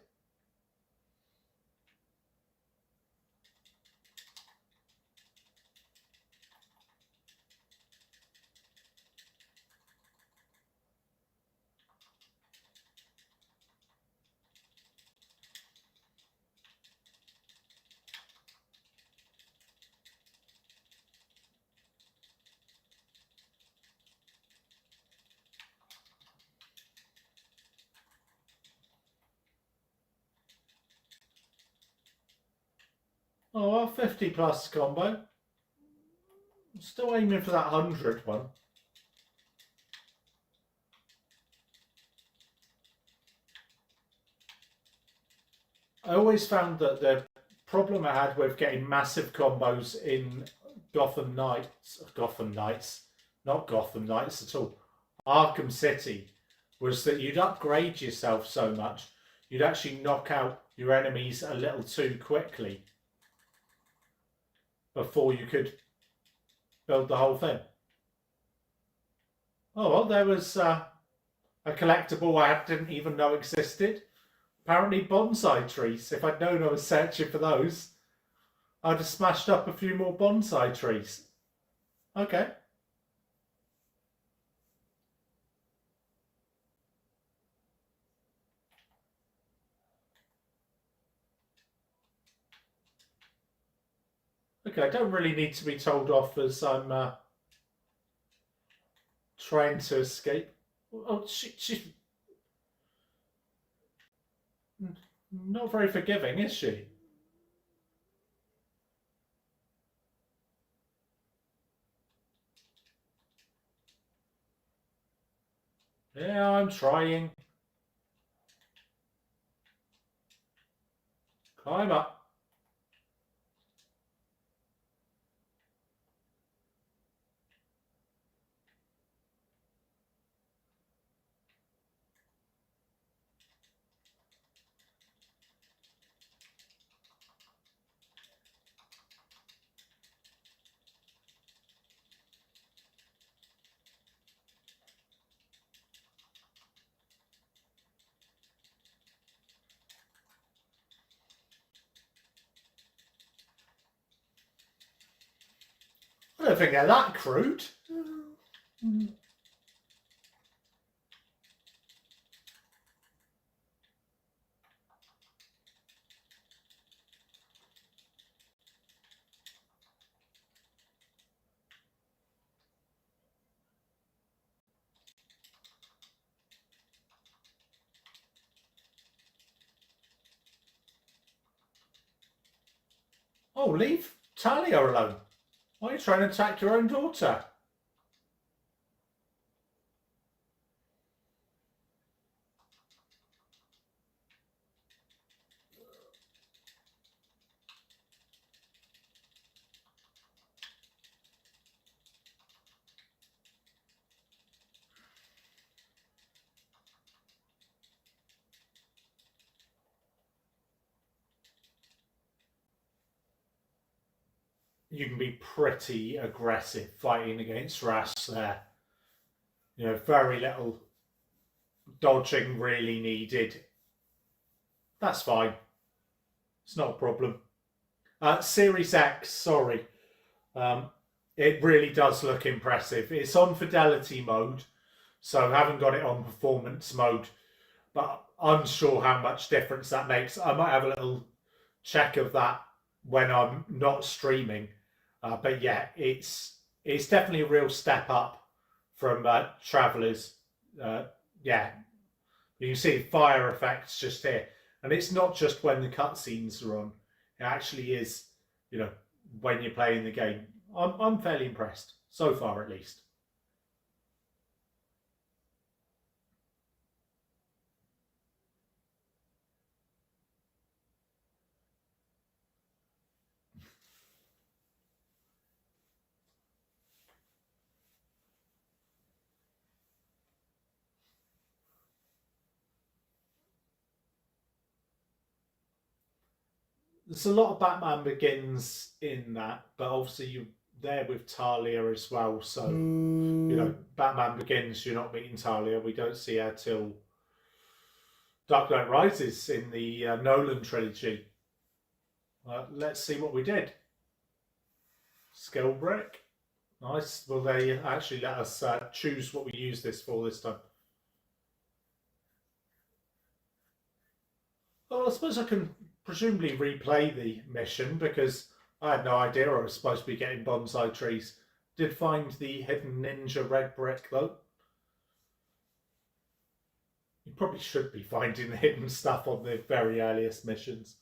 [SPEAKER 1] Oh, a 50 plus combo. Still aiming for that 100 one. I always found that the problem I had with getting massive combos in Gotham Knights, not Gotham Knights at all, Arkham City, was that you'd upgrade yourself so much, you'd actually knock out your enemies a little too quickly before you could build the whole thing. Oh, well, there was a collectible I didn't even know existed. Apparently bonsai trees. If I'd known I was searching for those, I'd have smashed up a few more bonsai trees. Okay. Okay, I don't really need to be told off as I'm trying to escape. Oh, she's not very forgiving, is she? Yeah, I'm trying. Climb up. I don't think they're that crude. Oh, leave Talia alone. Why are you trying to attack your own daughter? You can be pretty aggressive fighting against Ras there. You know, very little dodging really needed. That's fine. It's not a problem. Series X, sorry. Um, it really does look impressive. It's on fidelity mode, so I haven't got it on performance mode, but unsure how much difference that makes. I might have a little check of that when I'm not streaming. But yeah, it's definitely a real step up from Travelers. Yeah, you can see fire effects just here, and it's not just when the cutscenes are on. It actually is, you know, when you're playing the game. I'm fairly impressed so far, at least. There's a lot of Batman Begins in that, but obviously you're there with Talia as well. So you know, Batman Begins, you're not meeting Talia. We don't see her till Dark Knight Rises in the Nolan trilogy. Let's see what we did. Skill brick. Nice. Will they actually let us choose what we use this for this time? Well, I suppose I can presumably replay the mission because I had no idea I was supposed to be getting bonsai trees. Did find the hidden ninja red brick though. You probably should be finding the hidden stuff on the very earliest missions.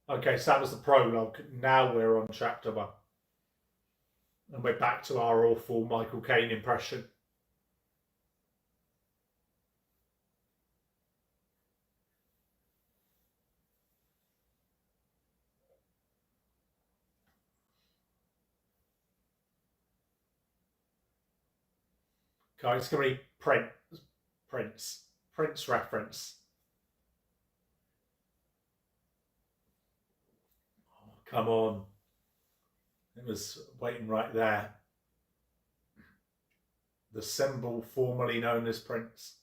[SPEAKER 1] Okay, so that was the prologue. Now we're on chapter one. And we're back to our awful Michael Caine impression. Okay, it's going to be Prince reference. Oh, come on. It was waiting right there. The symbol formerly known as Prince.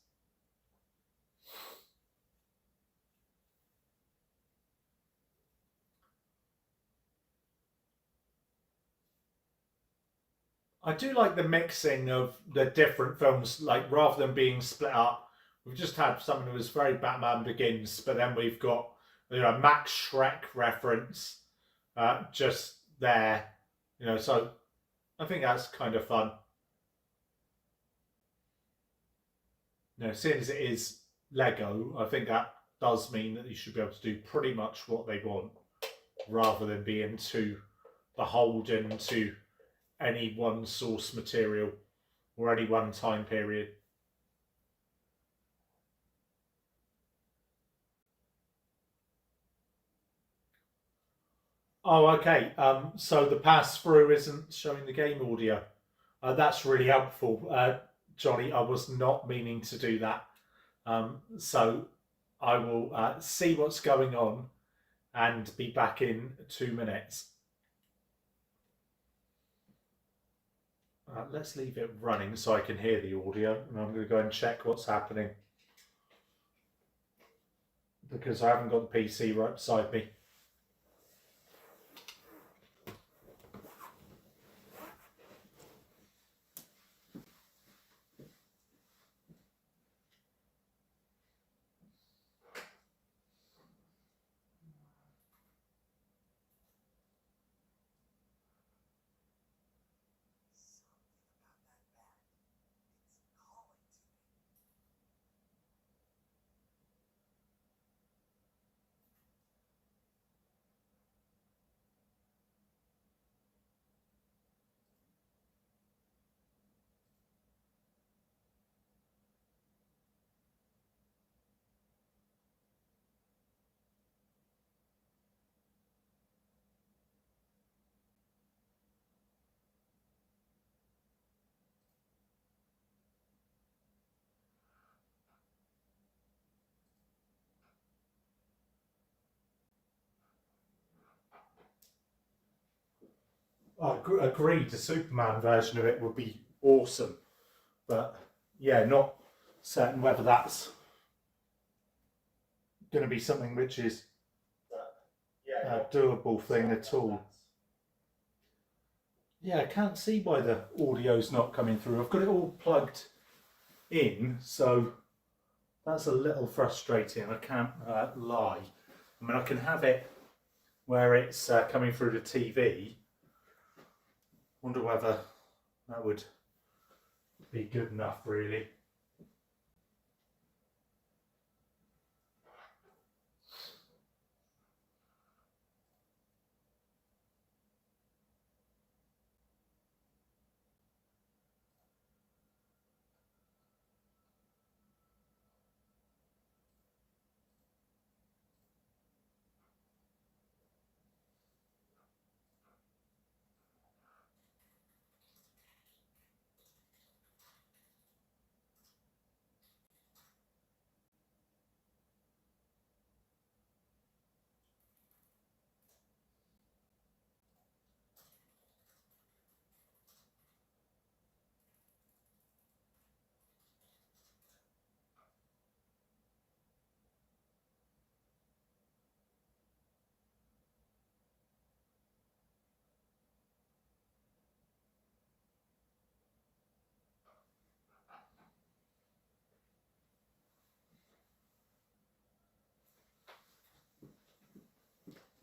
[SPEAKER 1] I do like the mixing of the different films, like rather than being split up. We've just had something that was very Batman Begins, but then we've got a Max Shrek reference just there, So I think that's kind of fun. Seeing as it is Lego, I think that does mean that you should be able to do pretty much what they want, rather than being too beholden to any one source material or any one time period. Oh, okay. So the pass through isn't showing the game audio. That's really helpful, Johnny. I was not meaning to do that. So I will see what's going on and be back in 2 minutes. Let's leave it running so I can hear the audio, and I'm going to go and check what's happening because I haven't got the PC right beside me. I agreed, the Superman version of it would be awesome, but yeah, not certain whether that's going to be something which is a doable thing at all. Yeah, I can't see why the audio's not coming through. I've got it all plugged in, so that's a little frustrating. I can't lie. I mean, I can have it where it's coming through the TV. Wonder whether that would be good enough, really.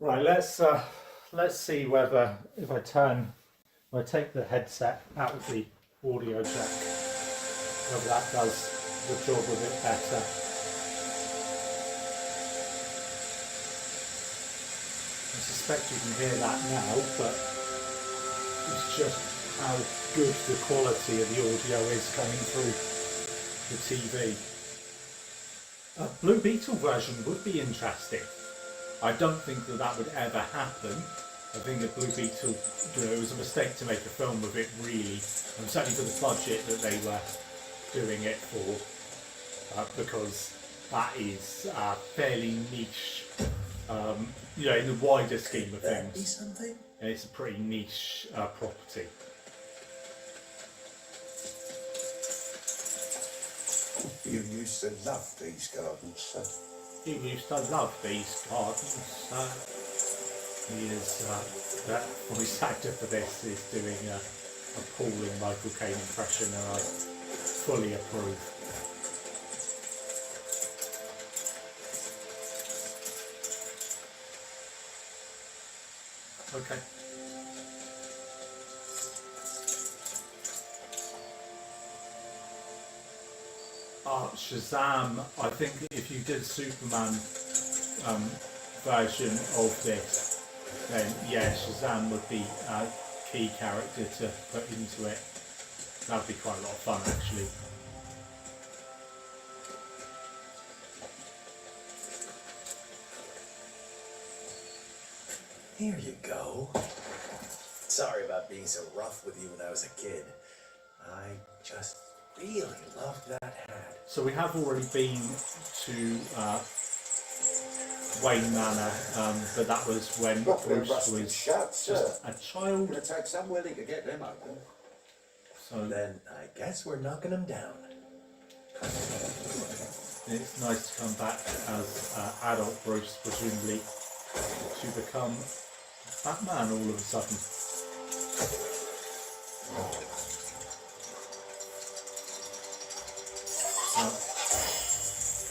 [SPEAKER 1] Right, let's see whether if I take the headset out of the audio jack, whether that does the job a bit better. I suspect you can hear that now, but it's just how good the quality of the audio is coming through the TV. A Blue Beetle version would be interesting. I don't think that would ever happen. I think that Blue Beetle, it was a mistake to make a film of it, really, and certainly for the budget that they were doing it for, because that is fairly niche. In the wider scheme of things, it's a pretty niche property.
[SPEAKER 2] You used to love these gardens, sir.
[SPEAKER 1] You used to love these gardens, sir. He is, that voice actor for this is doing appalling Michael Caine impression, and I fully approve. Okay. Shazam, I think if you did a Superman version of this, then yeah, Shazam would be a key character to put into it. That would be quite a lot of fun, actually.
[SPEAKER 3] Here you go. Sorry about being so rough with you when I was a kid. I just really loved that hat.
[SPEAKER 1] So we have already been to Wayne Manor, but that was when Bruce was
[SPEAKER 2] Shut,
[SPEAKER 1] just a child.
[SPEAKER 2] It'll take some willing to get them open.
[SPEAKER 1] So
[SPEAKER 3] Then I guess we're knocking them down.
[SPEAKER 1] it's nice to come back as adult Bruce, presumably, to become Batman all of a sudden.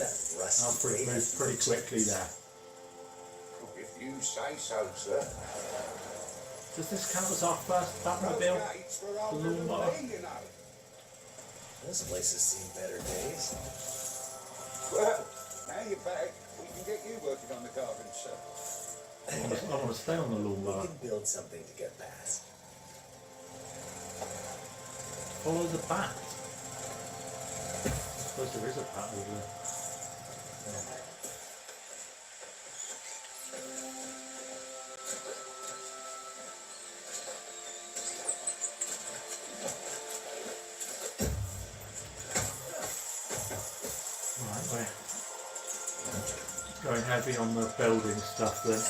[SPEAKER 3] That rusty
[SPEAKER 1] Alfred
[SPEAKER 3] blade
[SPEAKER 1] moved pretty quickly there.
[SPEAKER 2] If you say so, sir.
[SPEAKER 1] Does this count as our first Batmobile? The lawnmower?
[SPEAKER 3] This place has seen better days.
[SPEAKER 2] Well, now you're back. We can get you working on the garden, sir.
[SPEAKER 1] I want to stay on the
[SPEAKER 3] We
[SPEAKER 1] lawnmower.
[SPEAKER 3] can build something to get past.
[SPEAKER 1] Follow the bat. I suppose there is a bat over there. Right, we're going heavy on the building stuff then.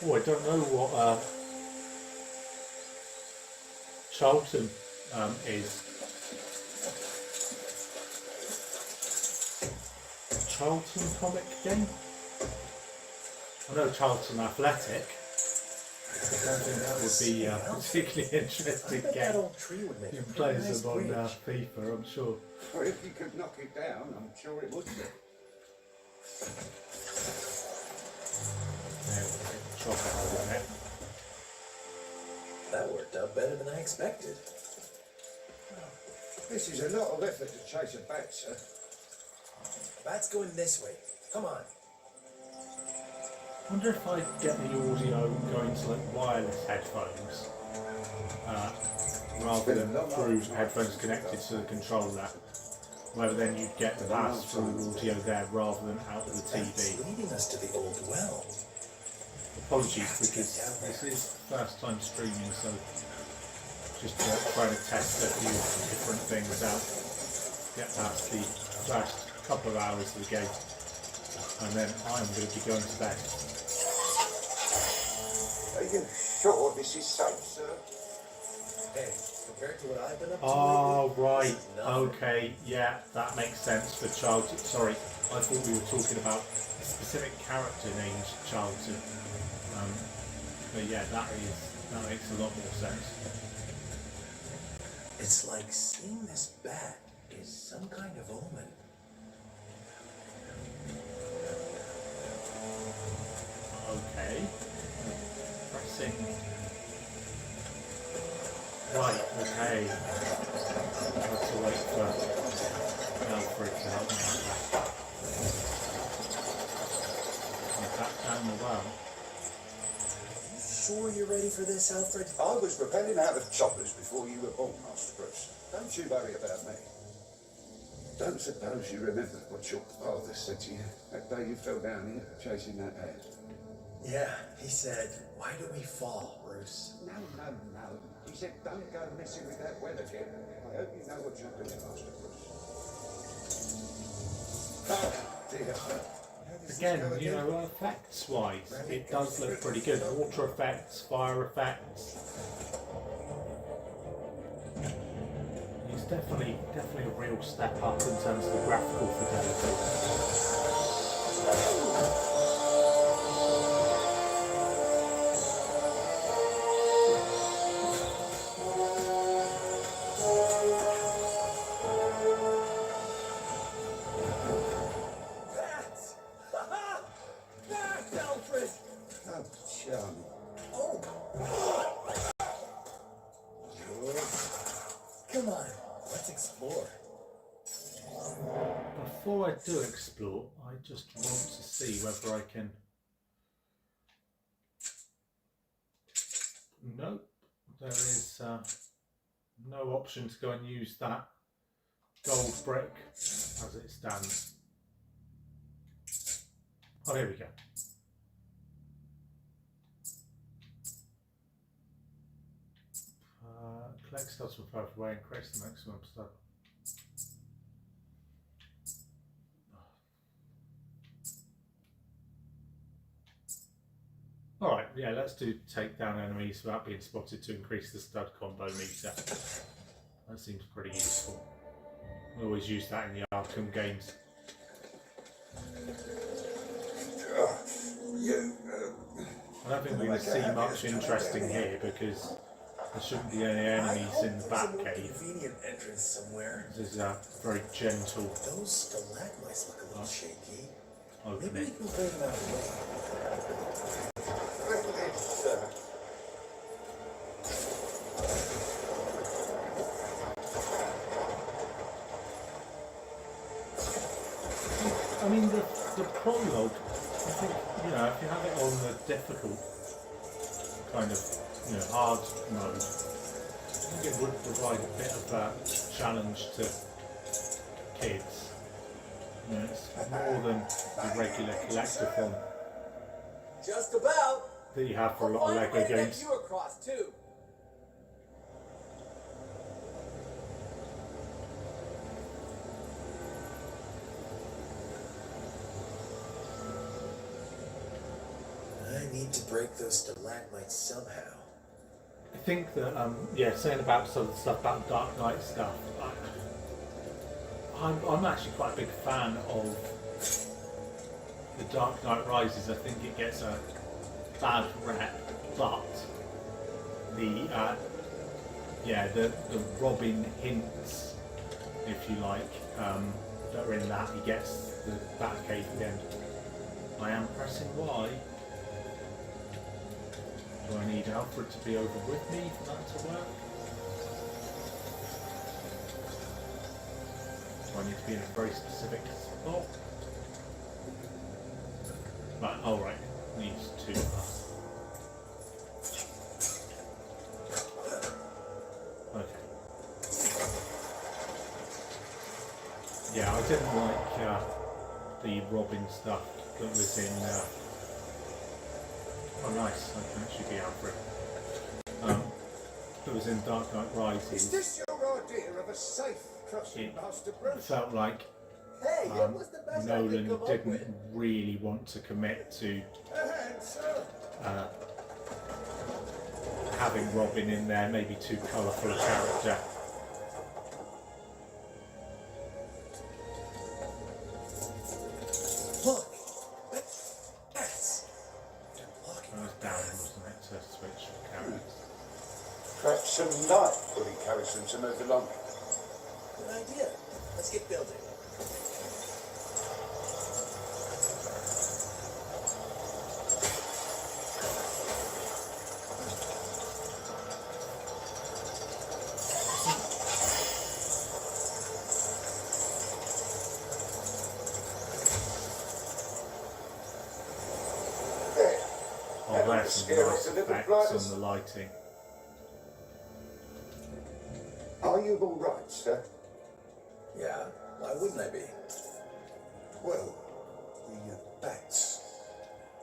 [SPEAKER 1] Oh, I don't know what Charlton is. Charlton comic game? I know Charlton Athletic. I don't think that would be a particularly interesting
[SPEAKER 3] That
[SPEAKER 1] game.
[SPEAKER 3] old tree would make
[SPEAKER 1] You
[SPEAKER 3] a
[SPEAKER 1] can
[SPEAKER 3] pretty
[SPEAKER 1] play
[SPEAKER 3] nice
[SPEAKER 1] them on
[SPEAKER 3] bridge.
[SPEAKER 1] FIFA, I'm sure.
[SPEAKER 2] Well, if you could knock it down, I'm sure it would be.
[SPEAKER 1] Yeah, we'll take the chocolate out of it.
[SPEAKER 3] That worked out better than I expected.
[SPEAKER 2] This is a lot of effort to chase a bat, sir.
[SPEAKER 3] Bat's going this way. Come on.
[SPEAKER 1] I wonder if I get the audio going to like wireless headphones rather than through headphones connected to the controller. Whether then you'd get the pass-through audio there rather than out of the
[SPEAKER 3] That's
[SPEAKER 1] TV.
[SPEAKER 3] leading us to the old well.
[SPEAKER 1] Apologies because this is first time streaming, so just trying to test a few different things out. Get past the first couple of hours of the game, and then I'm going to be going to bed.
[SPEAKER 2] Are you sure this is safe, sir?
[SPEAKER 3] Hey, compared to what I've been up to
[SPEAKER 1] Oh,
[SPEAKER 3] lately,
[SPEAKER 1] right.
[SPEAKER 3] this is nothing.
[SPEAKER 1] Okay. Yeah, that makes sense for Charlton. Sorry, I thought we were talking about a specific character named Charlton. But yeah, that makes a lot more sense.
[SPEAKER 3] It's like seeing this bat is some kind of omen.
[SPEAKER 1] Okay. Pressing. Right, okay. I have to wait for Alfred to help me out there. I'm back down the well.
[SPEAKER 3] You sure you're ready for this, Alfred?
[SPEAKER 2] I was rappelling out of choppers before you were born, Master Bruce. Don't you worry about me. Don't suppose you remember what your father said to you that day you fell down here chasing that hat?
[SPEAKER 3] Yeah, he said, why do we fall, Bruce?
[SPEAKER 2] No. He said, don't go messing with that well again. I hope you know what you're doing, Master Bruce. Oh, dear.
[SPEAKER 1] Again, you know, effects wise, it does look pretty good. Water effects, fire effects. It's definitely a real step up in terms of the graphical fidelity.
[SPEAKER 3] Come on, let's explore.
[SPEAKER 1] Before I do explore, I just want to see whether I can... Nope, there is no option to go and use that gold brick as it stands. Oh, here we go. Collect stuff from further away and creates the maximum stuff. Alright, yeah, let's do take down enemies without being spotted to increase the stud combo meter. That seems pretty useful. We always use that in the Arkham games. I don't think we're going to see much interesting here because there shouldn't be any enemies in the Batcave.
[SPEAKER 3] Convenient entrance somewhere.
[SPEAKER 1] This is a very gentle
[SPEAKER 3] Those stalagmites look a little shaky. Maybe we
[SPEAKER 1] opening.
[SPEAKER 3] can clear them out of the way.
[SPEAKER 1] I mean, the prologue, I think, you know, if you have it on the difficult kind of, you know, hard mode, I think it would provide a bit of a challenge to kids. You know, it's more than the regular collectathon
[SPEAKER 4] Just about.
[SPEAKER 1] that you have for a lot of
[SPEAKER 4] Find
[SPEAKER 1] Lego
[SPEAKER 4] way to get
[SPEAKER 1] games.
[SPEAKER 4] you across too.
[SPEAKER 3] I need to break those stalagmites somehow.
[SPEAKER 1] I think that, yeah, saying about some of the stuff about Dark Knight stuff, I'm actually quite a big fan of the Dark Knight Rises. I think it gets a bad rep, but the the Robin hints, if you like, that are in that. He gets the Batcave at the end. I am pressing Y. Do I need Alfred to be over with me for that to work? Do I need to be in a very specific spot? Right, alright. Needs to... okay. Yeah, I didn't like the Robin stuff that was in... oh nice, I can actually be Alfred. That was in Dark Knight Rises.
[SPEAKER 2] Is this your idea of a safe crossing, Master
[SPEAKER 1] It
[SPEAKER 2] Bruce?
[SPEAKER 1] felt like
[SPEAKER 4] Hey, that was the best I
[SPEAKER 1] Nolan
[SPEAKER 4] could come up
[SPEAKER 1] didn't
[SPEAKER 4] with.
[SPEAKER 1] really want to commit to
[SPEAKER 2] A hand, sir.
[SPEAKER 1] having Robin in there, maybe too colourful a character.
[SPEAKER 3] Look! That's... They're blocking
[SPEAKER 1] That was
[SPEAKER 3] our
[SPEAKER 1] down,
[SPEAKER 3] path.
[SPEAKER 1] wasn't it, to switch characters.
[SPEAKER 2] Perhaps some light will encourage them to move along.
[SPEAKER 3] Good idea. Let's get building.
[SPEAKER 2] There.
[SPEAKER 1] Oh, there's some nice effects on the lighting.
[SPEAKER 2] Are you all right, sir?
[SPEAKER 3] Yeah, why wouldn't I be?
[SPEAKER 2] Well, the bats.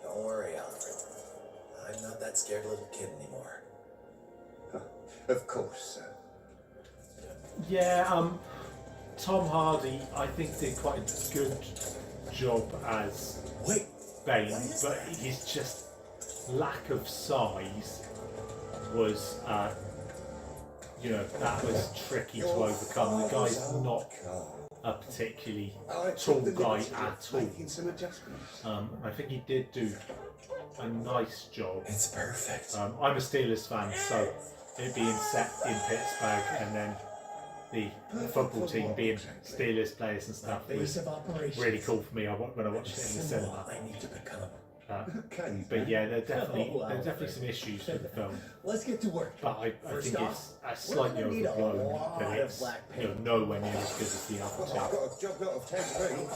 [SPEAKER 3] Don't worry, Alfred. I'm not that scared little kid anymore.
[SPEAKER 2] Of course, sir.
[SPEAKER 1] Yeah, Tom Hardy, I think, did quite a good job as
[SPEAKER 3] Wait,
[SPEAKER 1] Bane,
[SPEAKER 3] What is
[SPEAKER 1] but
[SPEAKER 3] that?
[SPEAKER 1] his just lack of size was, you know, that was tricky to overcome. The guy's not a particularly tall guy at all.
[SPEAKER 2] Making some adjustments.
[SPEAKER 1] I think he did do a nice job.
[SPEAKER 3] it's perfect.
[SPEAKER 1] I'm a Steelers fan, so it being set in Pittsburgh and then the football team being Steelers players and stuff
[SPEAKER 3] Base
[SPEAKER 1] was
[SPEAKER 3] of operations.
[SPEAKER 1] really cool for me when I watched it in the cinema.
[SPEAKER 3] I need to become.
[SPEAKER 2] Okay,
[SPEAKER 1] But
[SPEAKER 2] man.
[SPEAKER 1] yeah, there are definitely some issues with the film.
[SPEAKER 4] Let's get to work.
[SPEAKER 1] But I think it's slightly
[SPEAKER 4] we're gonna need a
[SPEAKER 1] overblown,
[SPEAKER 4] lot
[SPEAKER 1] but
[SPEAKER 4] of
[SPEAKER 1] it's
[SPEAKER 4] black paint.
[SPEAKER 1] nowhere near as good as the other
[SPEAKER 2] I've
[SPEAKER 1] two.
[SPEAKER 2] got a job lot of 10 feet.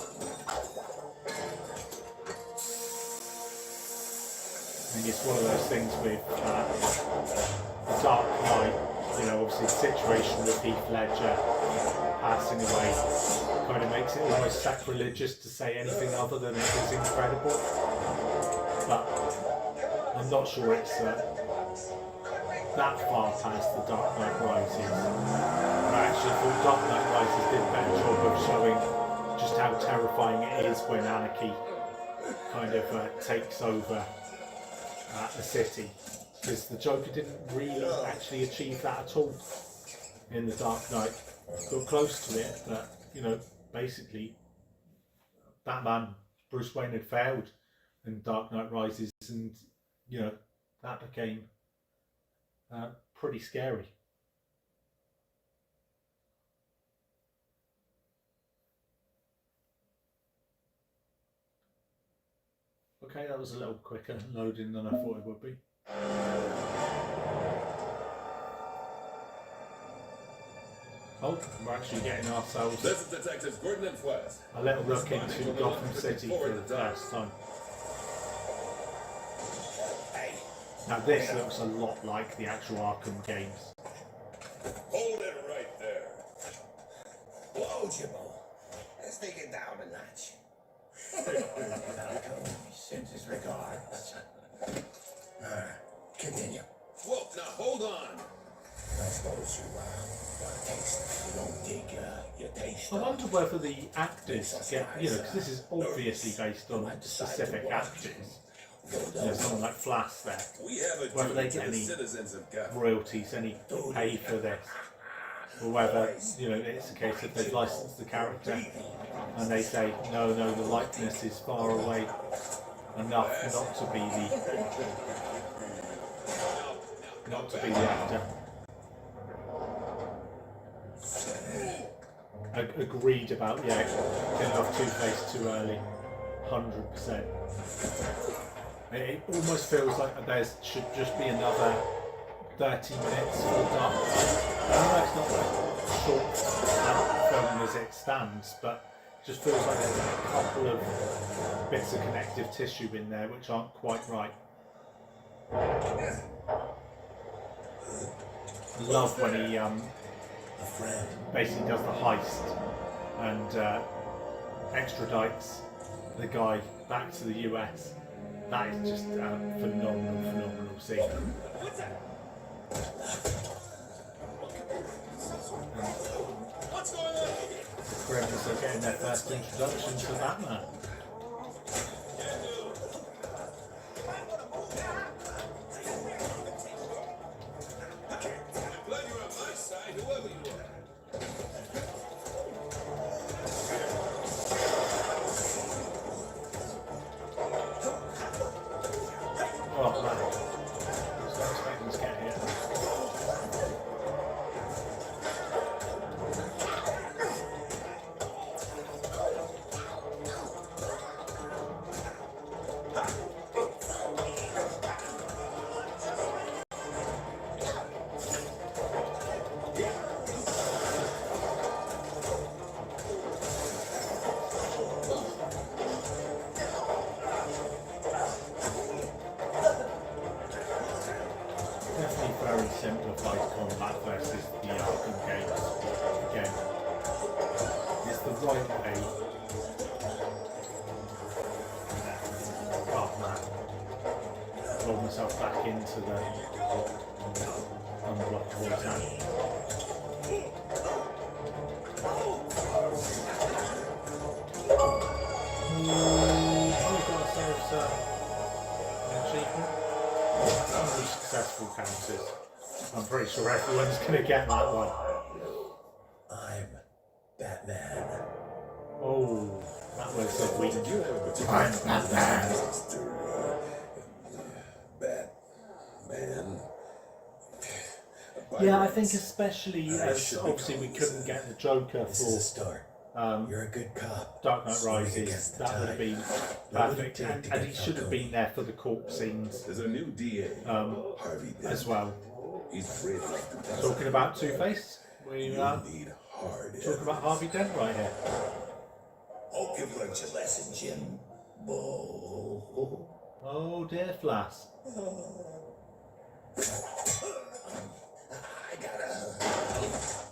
[SPEAKER 1] I think it's one of those things with The Dark Knight, obviously the situation with Heath Ledger passing away kind of makes it almost sacrilegious to say anything other than it was incredible. But I'm not sure it's that far past The Dark Knight Rises. I actually thought Dark Knight Rises did a better job of showing just how terrifying it is when anarchy kind of takes over the city, because the Joker didn't really actually achieve that at all in The Dark Knight. Got close to it, but basically Batman, Bruce Wayne had failed in Dark Knight Rises, and that became pretty scary. Okay, that was a little quicker loading than I thought it would be. Oh, we're actually getting ourselves
[SPEAKER 5] This is Detectives Gordon and Flash.
[SPEAKER 1] a little look into Gotham City for the first time. Now this looks a lot like the actual Arkham games.
[SPEAKER 5] Hold it right there.
[SPEAKER 3] Whoa, Jimbo. Let's take it down a notch. Malcolm sends his regards. Continue.
[SPEAKER 5] Whoa, now hold on.
[SPEAKER 3] I suppose you want a taste. You don't take your taste.
[SPEAKER 1] I wonder whether the actors get, because this is obviously based on specific actors. Someone like Flash there.
[SPEAKER 5] We have a
[SPEAKER 1] Whether they
[SPEAKER 5] duty
[SPEAKER 1] get
[SPEAKER 5] to the
[SPEAKER 1] any
[SPEAKER 5] citizens of Gotham.
[SPEAKER 1] royalties, any pay for this, or whether it's a case that they've licensed the character and they say no, the likeness is far away enough not to be the actor. Agreed about getting off Two-Face too early, 100%. It almost feels like there should just be another 30 minutes for Dark Knight. I know it's not a short film as it stands, but it just feels like there's a couple of bits of connective tissue in there which aren't quite right. I love when he basically does the heist and extradites the guy back to the US. That is just a phenomenal scene.
[SPEAKER 5] What's going on?
[SPEAKER 1] Grimmers are getting their first introduction to Batman.
[SPEAKER 5] I'm glad you're on my side, whoever you are.
[SPEAKER 1] Oh man, I was not expecting to get here. Definitely very simplified combat versus the Arkham games. Again, it's the right way. Oh man, roll myself back into the unblockable attack. We've got ourselves an achievement. 100 successful counters. I'm pretty sure everyone's going to get that one.
[SPEAKER 3] I'm Batman.
[SPEAKER 1] Oh, that was a weak.
[SPEAKER 2] Did you have a particular
[SPEAKER 1] I'm Batman.
[SPEAKER 2] Batman?
[SPEAKER 1] Yeah, I think especially as obviously we couldn't get the Joker
[SPEAKER 3] This is a
[SPEAKER 1] for
[SPEAKER 3] start. You're a good cop.
[SPEAKER 1] Dark Knight
[SPEAKER 3] Swimming
[SPEAKER 1] Rises,
[SPEAKER 3] against the
[SPEAKER 1] that would have
[SPEAKER 3] tide.
[SPEAKER 1] been
[SPEAKER 3] What would
[SPEAKER 1] perfect,
[SPEAKER 3] it take
[SPEAKER 1] and
[SPEAKER 3] to
[SPEAKER 1] he
[SPEAKER 3] get
[SPEAKER 1] should have
[SPEAKER 3] Falcone?
[SPEAKER 1] been there for the corpse scenes
[SPEAKER 5] There's a new DA, Harvey Dent.
[SPEAKER 1] as well.
[SPEAKER 5] He's afraid enough to tell
[SPEAKER 1] Talking about Two-Face, we
[SPEAKER 5] you need hard
[SPEAKER 1] talk about Harvey Dent right here.
[SPEAKER 3] Hope you've learned your lesson, Jim. Bo.
[SPEAKER 1] Oh dear, Flash.
[SPEAKER 3] I gotta.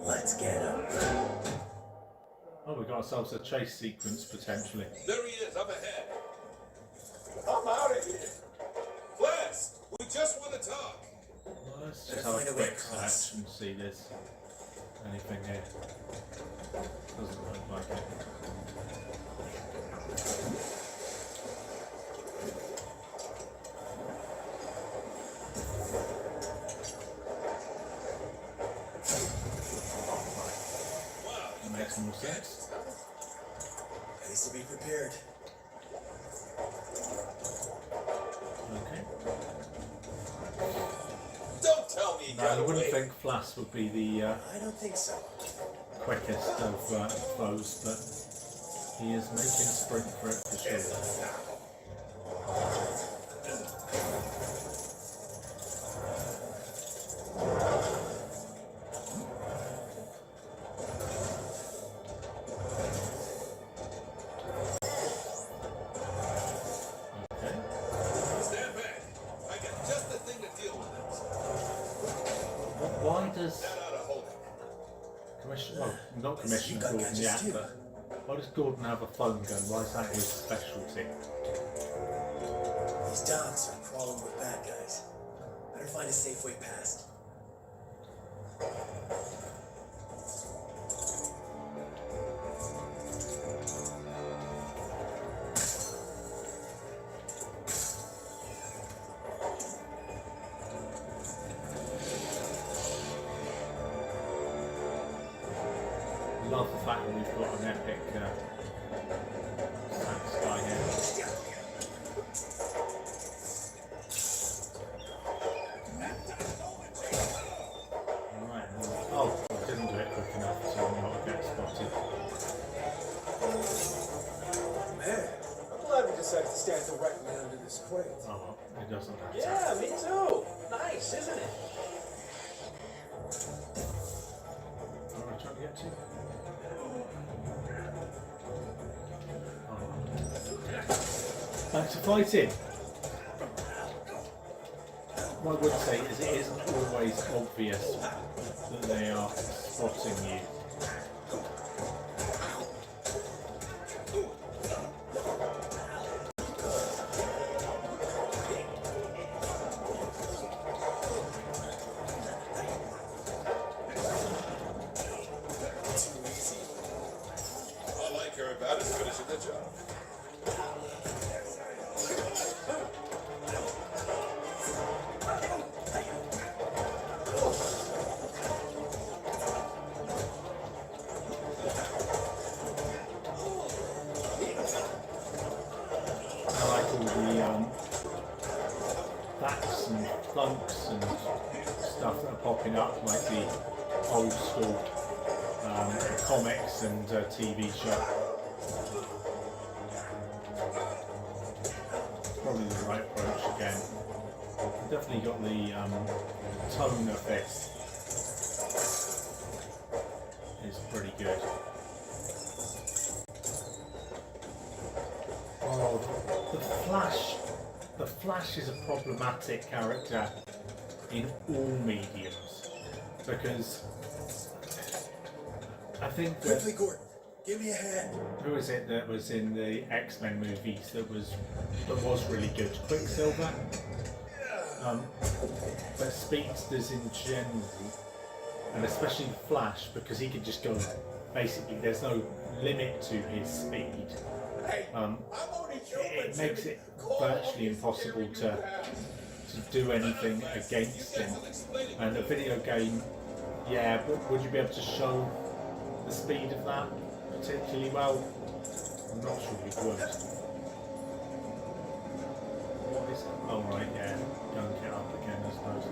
[SPEAKER 3] Let's get him.
[SPEAKER 1] Oh, we got ourselves a chase sequence potentially.
[SPEAKER 5] There he is, up ahead.
[SPEAKER 4] I'm out of here.
[SPEAKER 5] Class, we just want to talk.
[SPEAKER 1] Well, let's just
[SPEAKER 3] Better
[SPEAKER 1] have
[SPEAKER 3] find
[SPEAKER 1] a
[SPEAKER 3] a way
[SPEAKER 1] quick
[SPEAKER 3] across.
[SPEAKER 1] search and see there's anything here. Doesn't look like it.
[SPEAKER 5] Wow,
[SPEAKER 1] That makes more sense.
[SPEAKER 3] Pays to be prepared.
[SPEAKER 1] Okay.
[SPEAKER 5] don't tell me you
[SPEAKER 1] Now, I
[SPEAKER 5] got
[SPEAKER 1] wouldn't
[SPEAKER 5] away.
[SPEAKER 1] think Flash would be the
[SPEAKER 3] I don't think so.
[SPEAKER 1] quickest of foes, but he is making a sprint for it for sure. Okay.
[SPEAKER 5] Stand back. I got just the thing to deal with it.
[SPEAKER 1] Why does
[SPEAKER 5] That ought to hold it.
[SPEAKER 1] not Commissioner
[SPEAKER 3] got
[SPEAKER 1] Gordon the
[SPEAKER 3] catches too.
[SPEAKER 1] actor? Why does Gordon have a phone gun? Why is that his specialty?
[SPEAKER 3] These docks are crawling with bad guys. Better find a safe way past.
[SPEAKER 1] Love the fact that we've got an epic sax guy here. Right. Oh, I didn't do it quick enough to not get spotted.
[SPEAKER 4] Man, I'm glad we decided to stand directly under this crate.
[SPEAKER 1] Oh, well, it doesn't have to.
[SPEAKER 4] Yeah, me too. Nice, isn't it?
[SPEAKER 1] What am I trying to get to? Back to fighting. What I would say is it isn't always obvious that they are spotting you.
[SPEAKER 5] All I care about is finishing the job.
[SPEAKER 1] I like all the bats and thunks and stuff that are popping up, like the old school comics and TV show. Probably the right approach again. Definitely got the tone of this is pretty good. Oh, the Flash is a problematic character in all mediums because I think
[SPEAKER 3] Quickly,
[SPEAKER 1] that
[SPEAKER 3] Gordon. Give me a hand.
[SPEAKER 1] who is it that was in the X-Men movies that was really good? Quicksilver. But speedsters in general, and especially Flash, because he could just go. Basically, there's no limit to his speed. It makes it virtually impossible to do anything against him. And a video game, yeah, but would you be able to show the speed of that particularly well? I'm not sure you would. What is it? Oh right, yeah, gunk it up again, I suppose.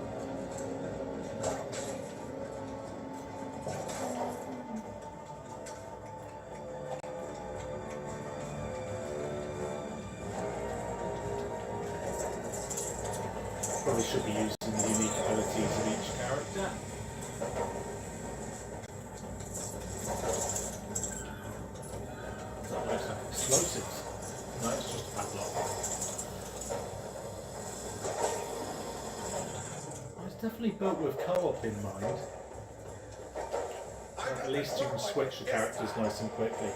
[SPEAKER 1] Probably should be using the unique abilities of each character. That looks like explosives. No, it's just a padlock. It's definitely built with co-op in mind. At least you can switch the characters nice and quickly.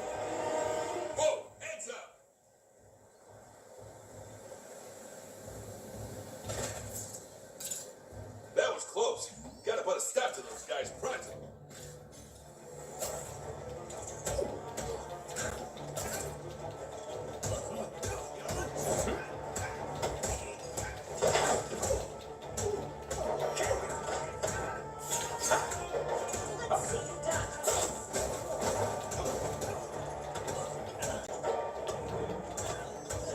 [SPEAKER 5] Whoa! Heads up! That was close. Gotta put a stop to those guys pronto.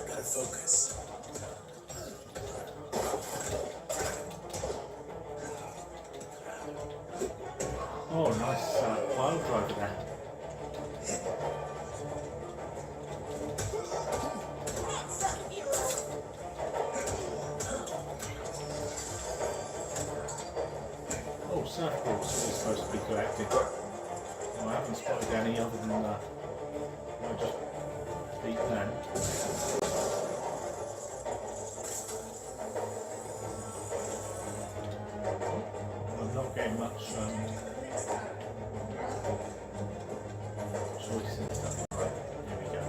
[SPEAKER 3] Gotta focus.
[SPEAKER 1] Oh, nice pile driver there. Oh, surfboards are supposed to be collected. Oh, I haven't spotted any other than that. I just beat them. I'm not getting much choice in stuff. Right, here we go.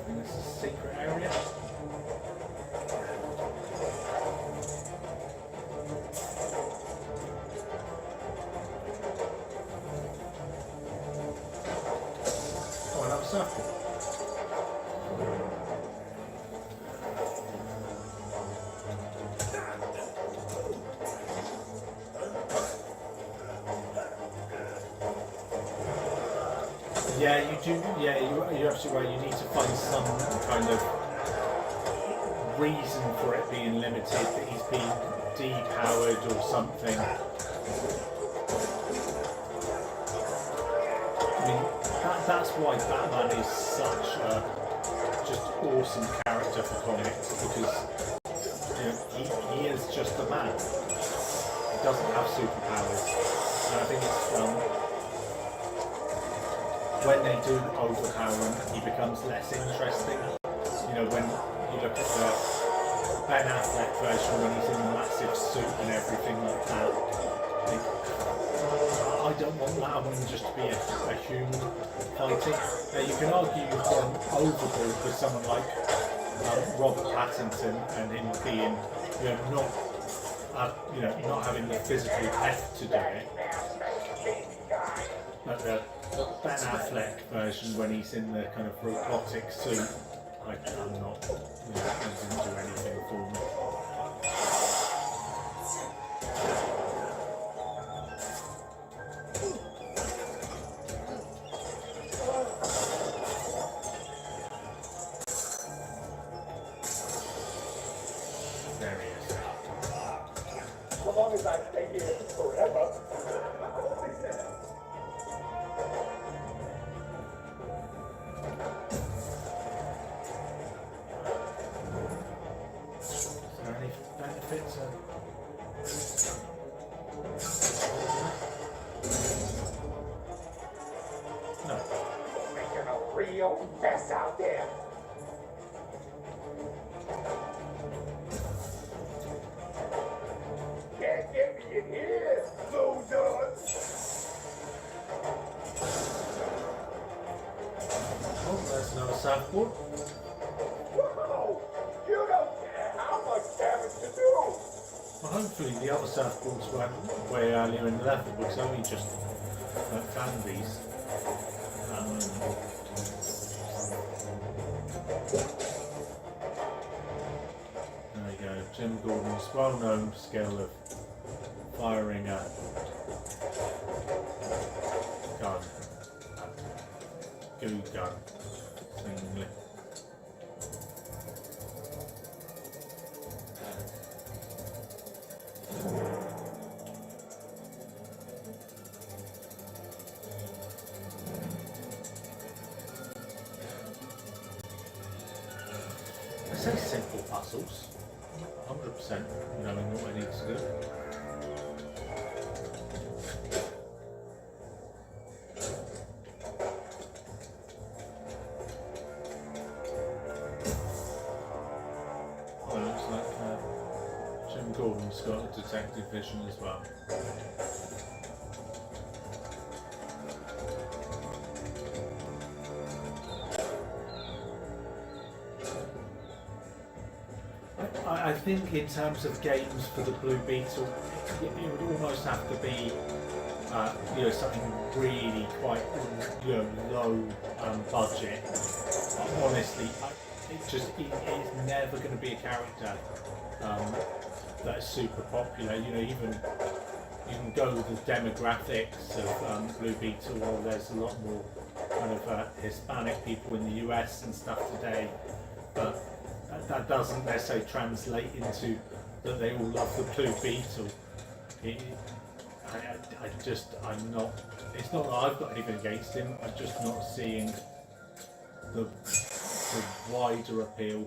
[SPEAKER 1] And this is a secret area. Oh, another surfboard. Yeah, you do. Yeah, you're absolutely right. You need to find some kind of reason for it being limited, that he's being depowered or something. I mean, that's why Batman is such a just awesome character for comics, because you know, he is just a man. He doesn't have superpowers, and I think it's when they do overpower him, he becomes less interesting. You know, when you look at the Ben Affleck version when he's in the massive suit and everything like that, I don't want that. I want him just to be a human fighting. Now you can argue you've gone overboard with someone like Robert Pattinson and him being, not having the physical heft to do it. But the Ben Affleck version, when he's in the kind of robotic suit, I'm not, it didn't do anything for me. There he is.
[SPEAKER 4] As long as I stay here forever.
[SPEAKER 1] Is there any benefits? No.
[SPEAKER 4] Making a real mess out there. Can't get me in here, losers.
[SPEAKER 1] Oh, there's another surfboard.
[SPEAKER 4] Whoa! You don't care how much damage to do.
[SPEAKER 1] Well, hopefully the other surfboards weren't way earlier in the level, because I only just found these. There we go. Jim Gordon's well-known skill of firing a gun, a goo gun, seemingly. say simple puzzles. 100% knowing what I need to do. Oh, it looks like Jim Gordon's got a detective vision as well. I think in terms of games for the Blue Beetle, it would almost have to be something really quite low budget. Honestly, it's never going to be a character that's super popular. Even you can go with the demographics of Blue Beetle. Well, there's a lot more kind of Hispanic people in the US and stuff today, but that doesn't necessarily translate into that they all love the Blue Beetle. I'm not. It's not that I've got anything against him. I'm just not seeing the wider appeal.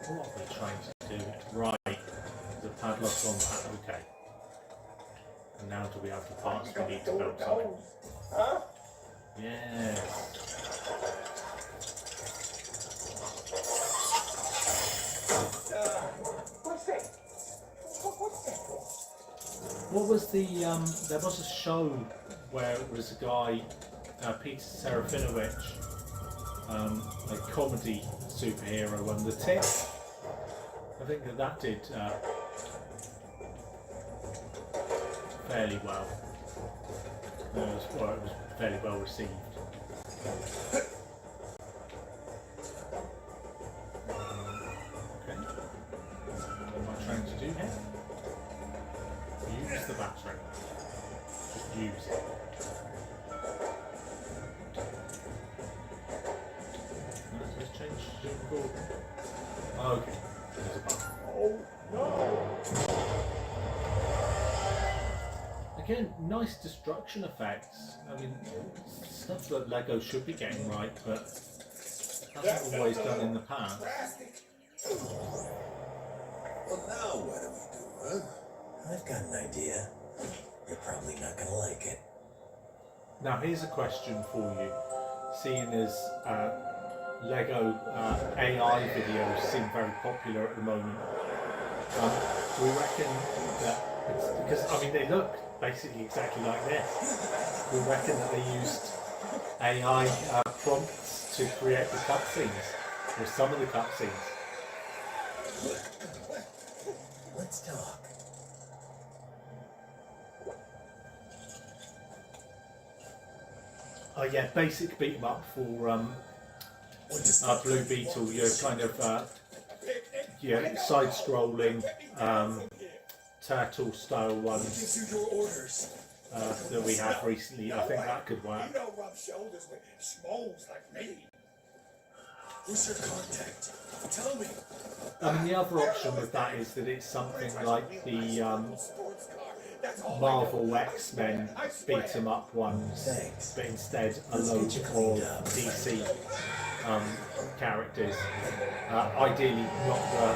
[SPEAKER 1] What are we trying to do? Right, the padlock on that. Okay. And now do we have the parts we need to build something?
[SPEAKER 4] Huh?
[SPEAKER 1] Yes.
[SPEAKER 4] What's that? What's that?
[SPEAKER 1] What was the, there was a show where it was a guy, Peter Serafinowicz, a comedy superhero one, The Tip. I think that did fairly well. It was fairly well received. Okay. What am I trying to do here? Use the battery. Just use it. Let's change to okay. There's a button.
[SPEAKER 4] Oh no!
[SPEAKER 1] Again, nice destruction effects. I mean, stuff that Lego should be getting right, but hasn't always done in the past.
[SPEAKER 3] Well, now what do we do, huh? I've got an idea. You're probably not gonna like it.
[SPEAKER 1] Now, here's a question for you. Seeing as Lego AI videos seem very popular at the moment, do we reckon that it's because I mean they look basically exactly like this? We reckon that they used AI prompts to create the cutscenes, or some of the cutscenes.
[SPEAKER 3] Let's talk.
[SPEAKER 1] Oh yeah, basic beat 'em up for Blue Beetle. You're kind of side-scrolling turtle-style ones that we have recently. I think that could work.
[SPEAKER 5] You don't rub shoulders with schmoes like me.
[SPEAKER 3] Who's your contact? Tell me.
[SPEAKER 1] I mean, the other option with that is that it's something like the Marvel X-Men beat 'em up ones,
[SPEAKER 3] Thanks.
[SPEAKER 1] but instead a load of DC characters. Ideally not the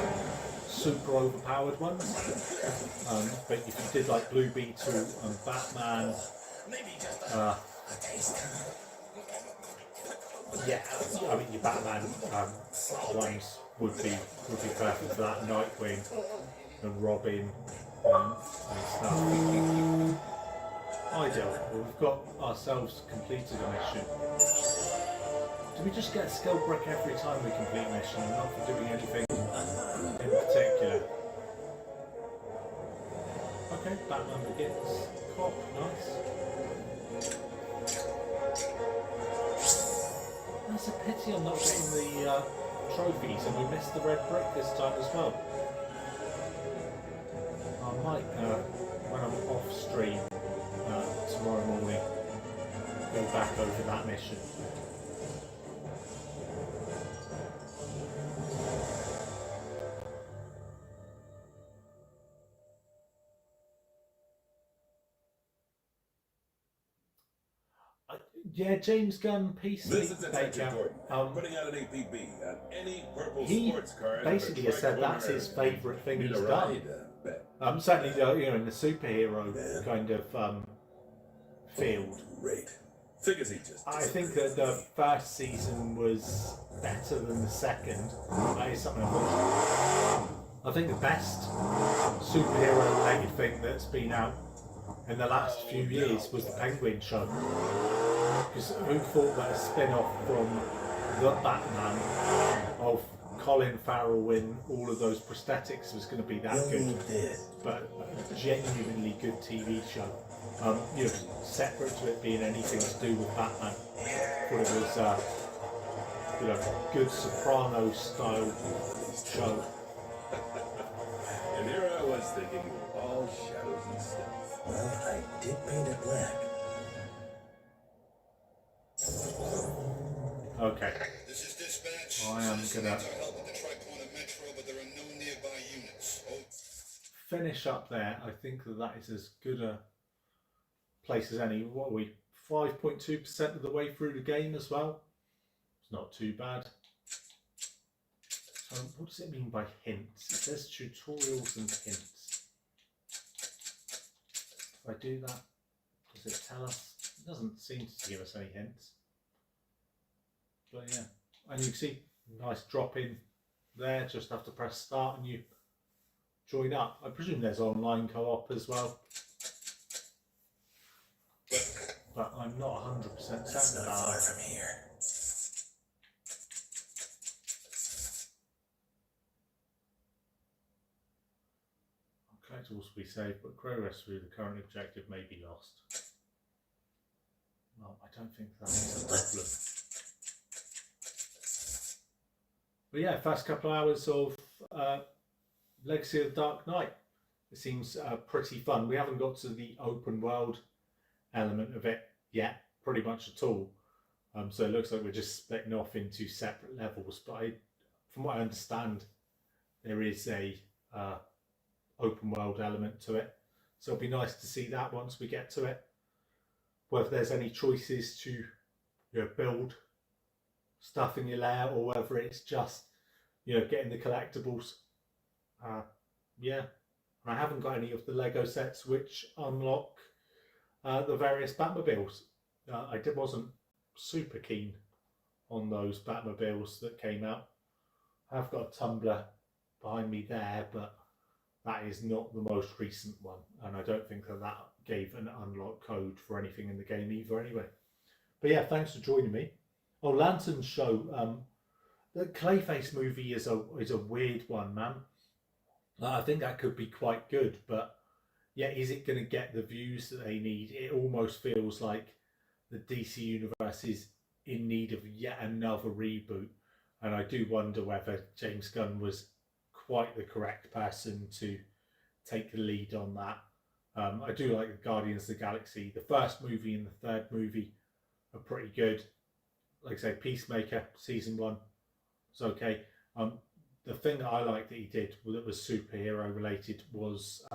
[SPEAKER 1] super overpowered ones, but if you did like Blue Beetle and Batman, yeah, I mean your Batman ones would be perfect for that. Nightwing and Robin and stuff. Ideal. Well, we've got ourselves completed a mission. Do we just get a skill brick every time we complete a mission and not for doing anything in particular? Okay, Batman Begins. Cop, nice. That's a pity I'm not getting the trophies, and we missed the red brick this time as well. I might, when I'm off stream tomorrow morning, go back over that mission. Yeah, James Gunn,
[SPEAKER 5] This is Detective
[SPEAKER 1] Peacemaker.
[SPEAKER 5] Gordon, putting out an APB on any purple
[SPEAKER 1] He
[SPEAKER 5] sports car.
[SPEAKER 1] basically has said that's his favourite thing
[SPEAKER 5] Need
[SPEAKER 1] he's
[SPEAKER 5] a
[SPEAKER 1] done.
[SPEAKER 5] ride?
[SPEAKER 1] Certainly, in the superhero kind of field.
[SPEAKER 5] Great. Figures he just.
[SPEAKER 1] I think that the first season was better than the second. That is something I've watched. I think the best superhero-related thing that's been out in the last few years was the Penguin show. Because who thought that a spin-off from the Batman of Colin Farrell in all of those prosthetics was going to be that good? But a genuinely good TV show. Separate to it being anything to do with Batman. I thought it was, good Sopranos style show.
[SPEAKER 5] And here I was thinking it was all shadows and stuff.
[SPEAKER 3] Well, I did paint it black.
[SPEAKER 1] Okay.
[SPEAKER 2] This is dispatch.
[SPEAKER 1] I am gonna
[SPEAKER 2] help with the Tri-Corner Metro, but there are no nearby units.
[SPEAKER 1] finish up there. I think that is as good a place as any. What are we? 5.2% of the way through the game as well. It's not too bad. So what does it mean by hints? It says tutorials and hints. If I do that, does it tell us? It doesn't seem to give us any hints. But yeah, and you can see nice drop in there. Just have to press start and you join up. I presume there's online co-op as well. But I'm not 100%
[SPEAKER 3] That's
[SPEAKER 1] certain
[SPEAKER 3] not
[SPEAKER 1] about
[SPEAKER 3] far
[SPEAKER 1] it.
[SPEAKER 3] from here.
[SPEAKER 1] Collectibles will be saved, but progress through the current objective may be lost. Well, I don't think that's a problem. But yeah, first couple of hours of Legacy of the Dark Knight. It seems pretty fun. We haven't got to the open world element of it yet, pretty much at all. So it looks like we're just splitting off into separate levels. But from what I understand, there is a open world element to it. So it'll be nice to see that once we get to it. Whether there's any choices to build stuff in your lair, or whether it's just getting the collectibles. Yeah, and I haven't got any of the Lego sets which unlock the various Batmobiles. I wasn't super keen on those Batmobiles that came out. I've got a Tumblr behind me there, but that is not the most recent one, and I don't think that gave an unlock code for anything in the game either anyway. But yeah, thanks for joining me. Oh, Lantern Show. The Clayface movie is a weird one, man. I think that could be quite good, but yeah, is it going to get the views that they need? It almost feels like the DC universe is in need of yet another reboot, and I do wonder whether James Gunn was quite the correct person to take the lead on that. I do like Guardians of the Galaxy. The first movie and the third movie are pretty good. Like I say, Peacemaker season 1 was okay. The thing that I liked that he did that was superhero related was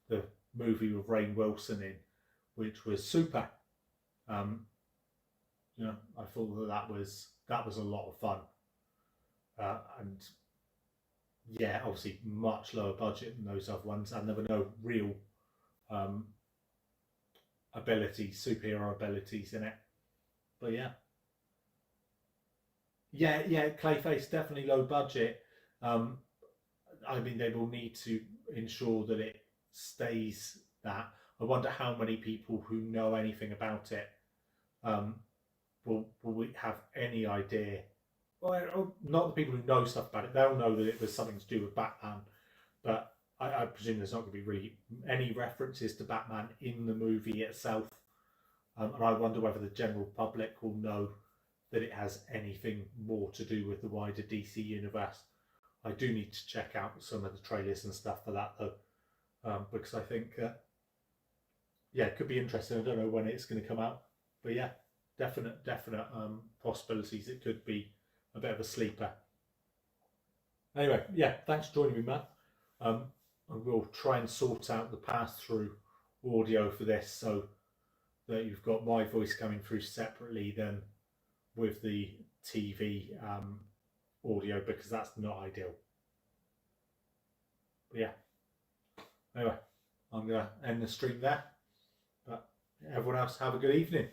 [SPEAKER 1] the movie with Rainn Wilson in, which was super. I thought that was a lot of fun, and yeah, obviously much lower budget than those other ones, and there were no real superhero abilities in it. But yeah, Clayface definitely low budget. I mean, they will need to ensure that it stays that. I wonder how many people who know anything about it will we have any idea. Well, not the people who know stuff about it. They'll know that it was something to do with Batman, but I presume there's not going to be really any references to Batman in the movie itself. And I wonder whether the general public will know that it has anything more to do with the wider DC universe. I do need to check out some of the trailers and stuff for that though, because I think, it could be interesting. I don't know when it's going to come out, but yeah, definite possibilities. It could be a bit of a sleeper. Anyway, yeah, thanks for joining me, man. I will try and sort out the pass-through audio for this so that you've got my voice coming through separately than with the TV audio, because that's not ideal. But yeah, anyway, I'm going to end the stream there. But everyone else, have a good evening.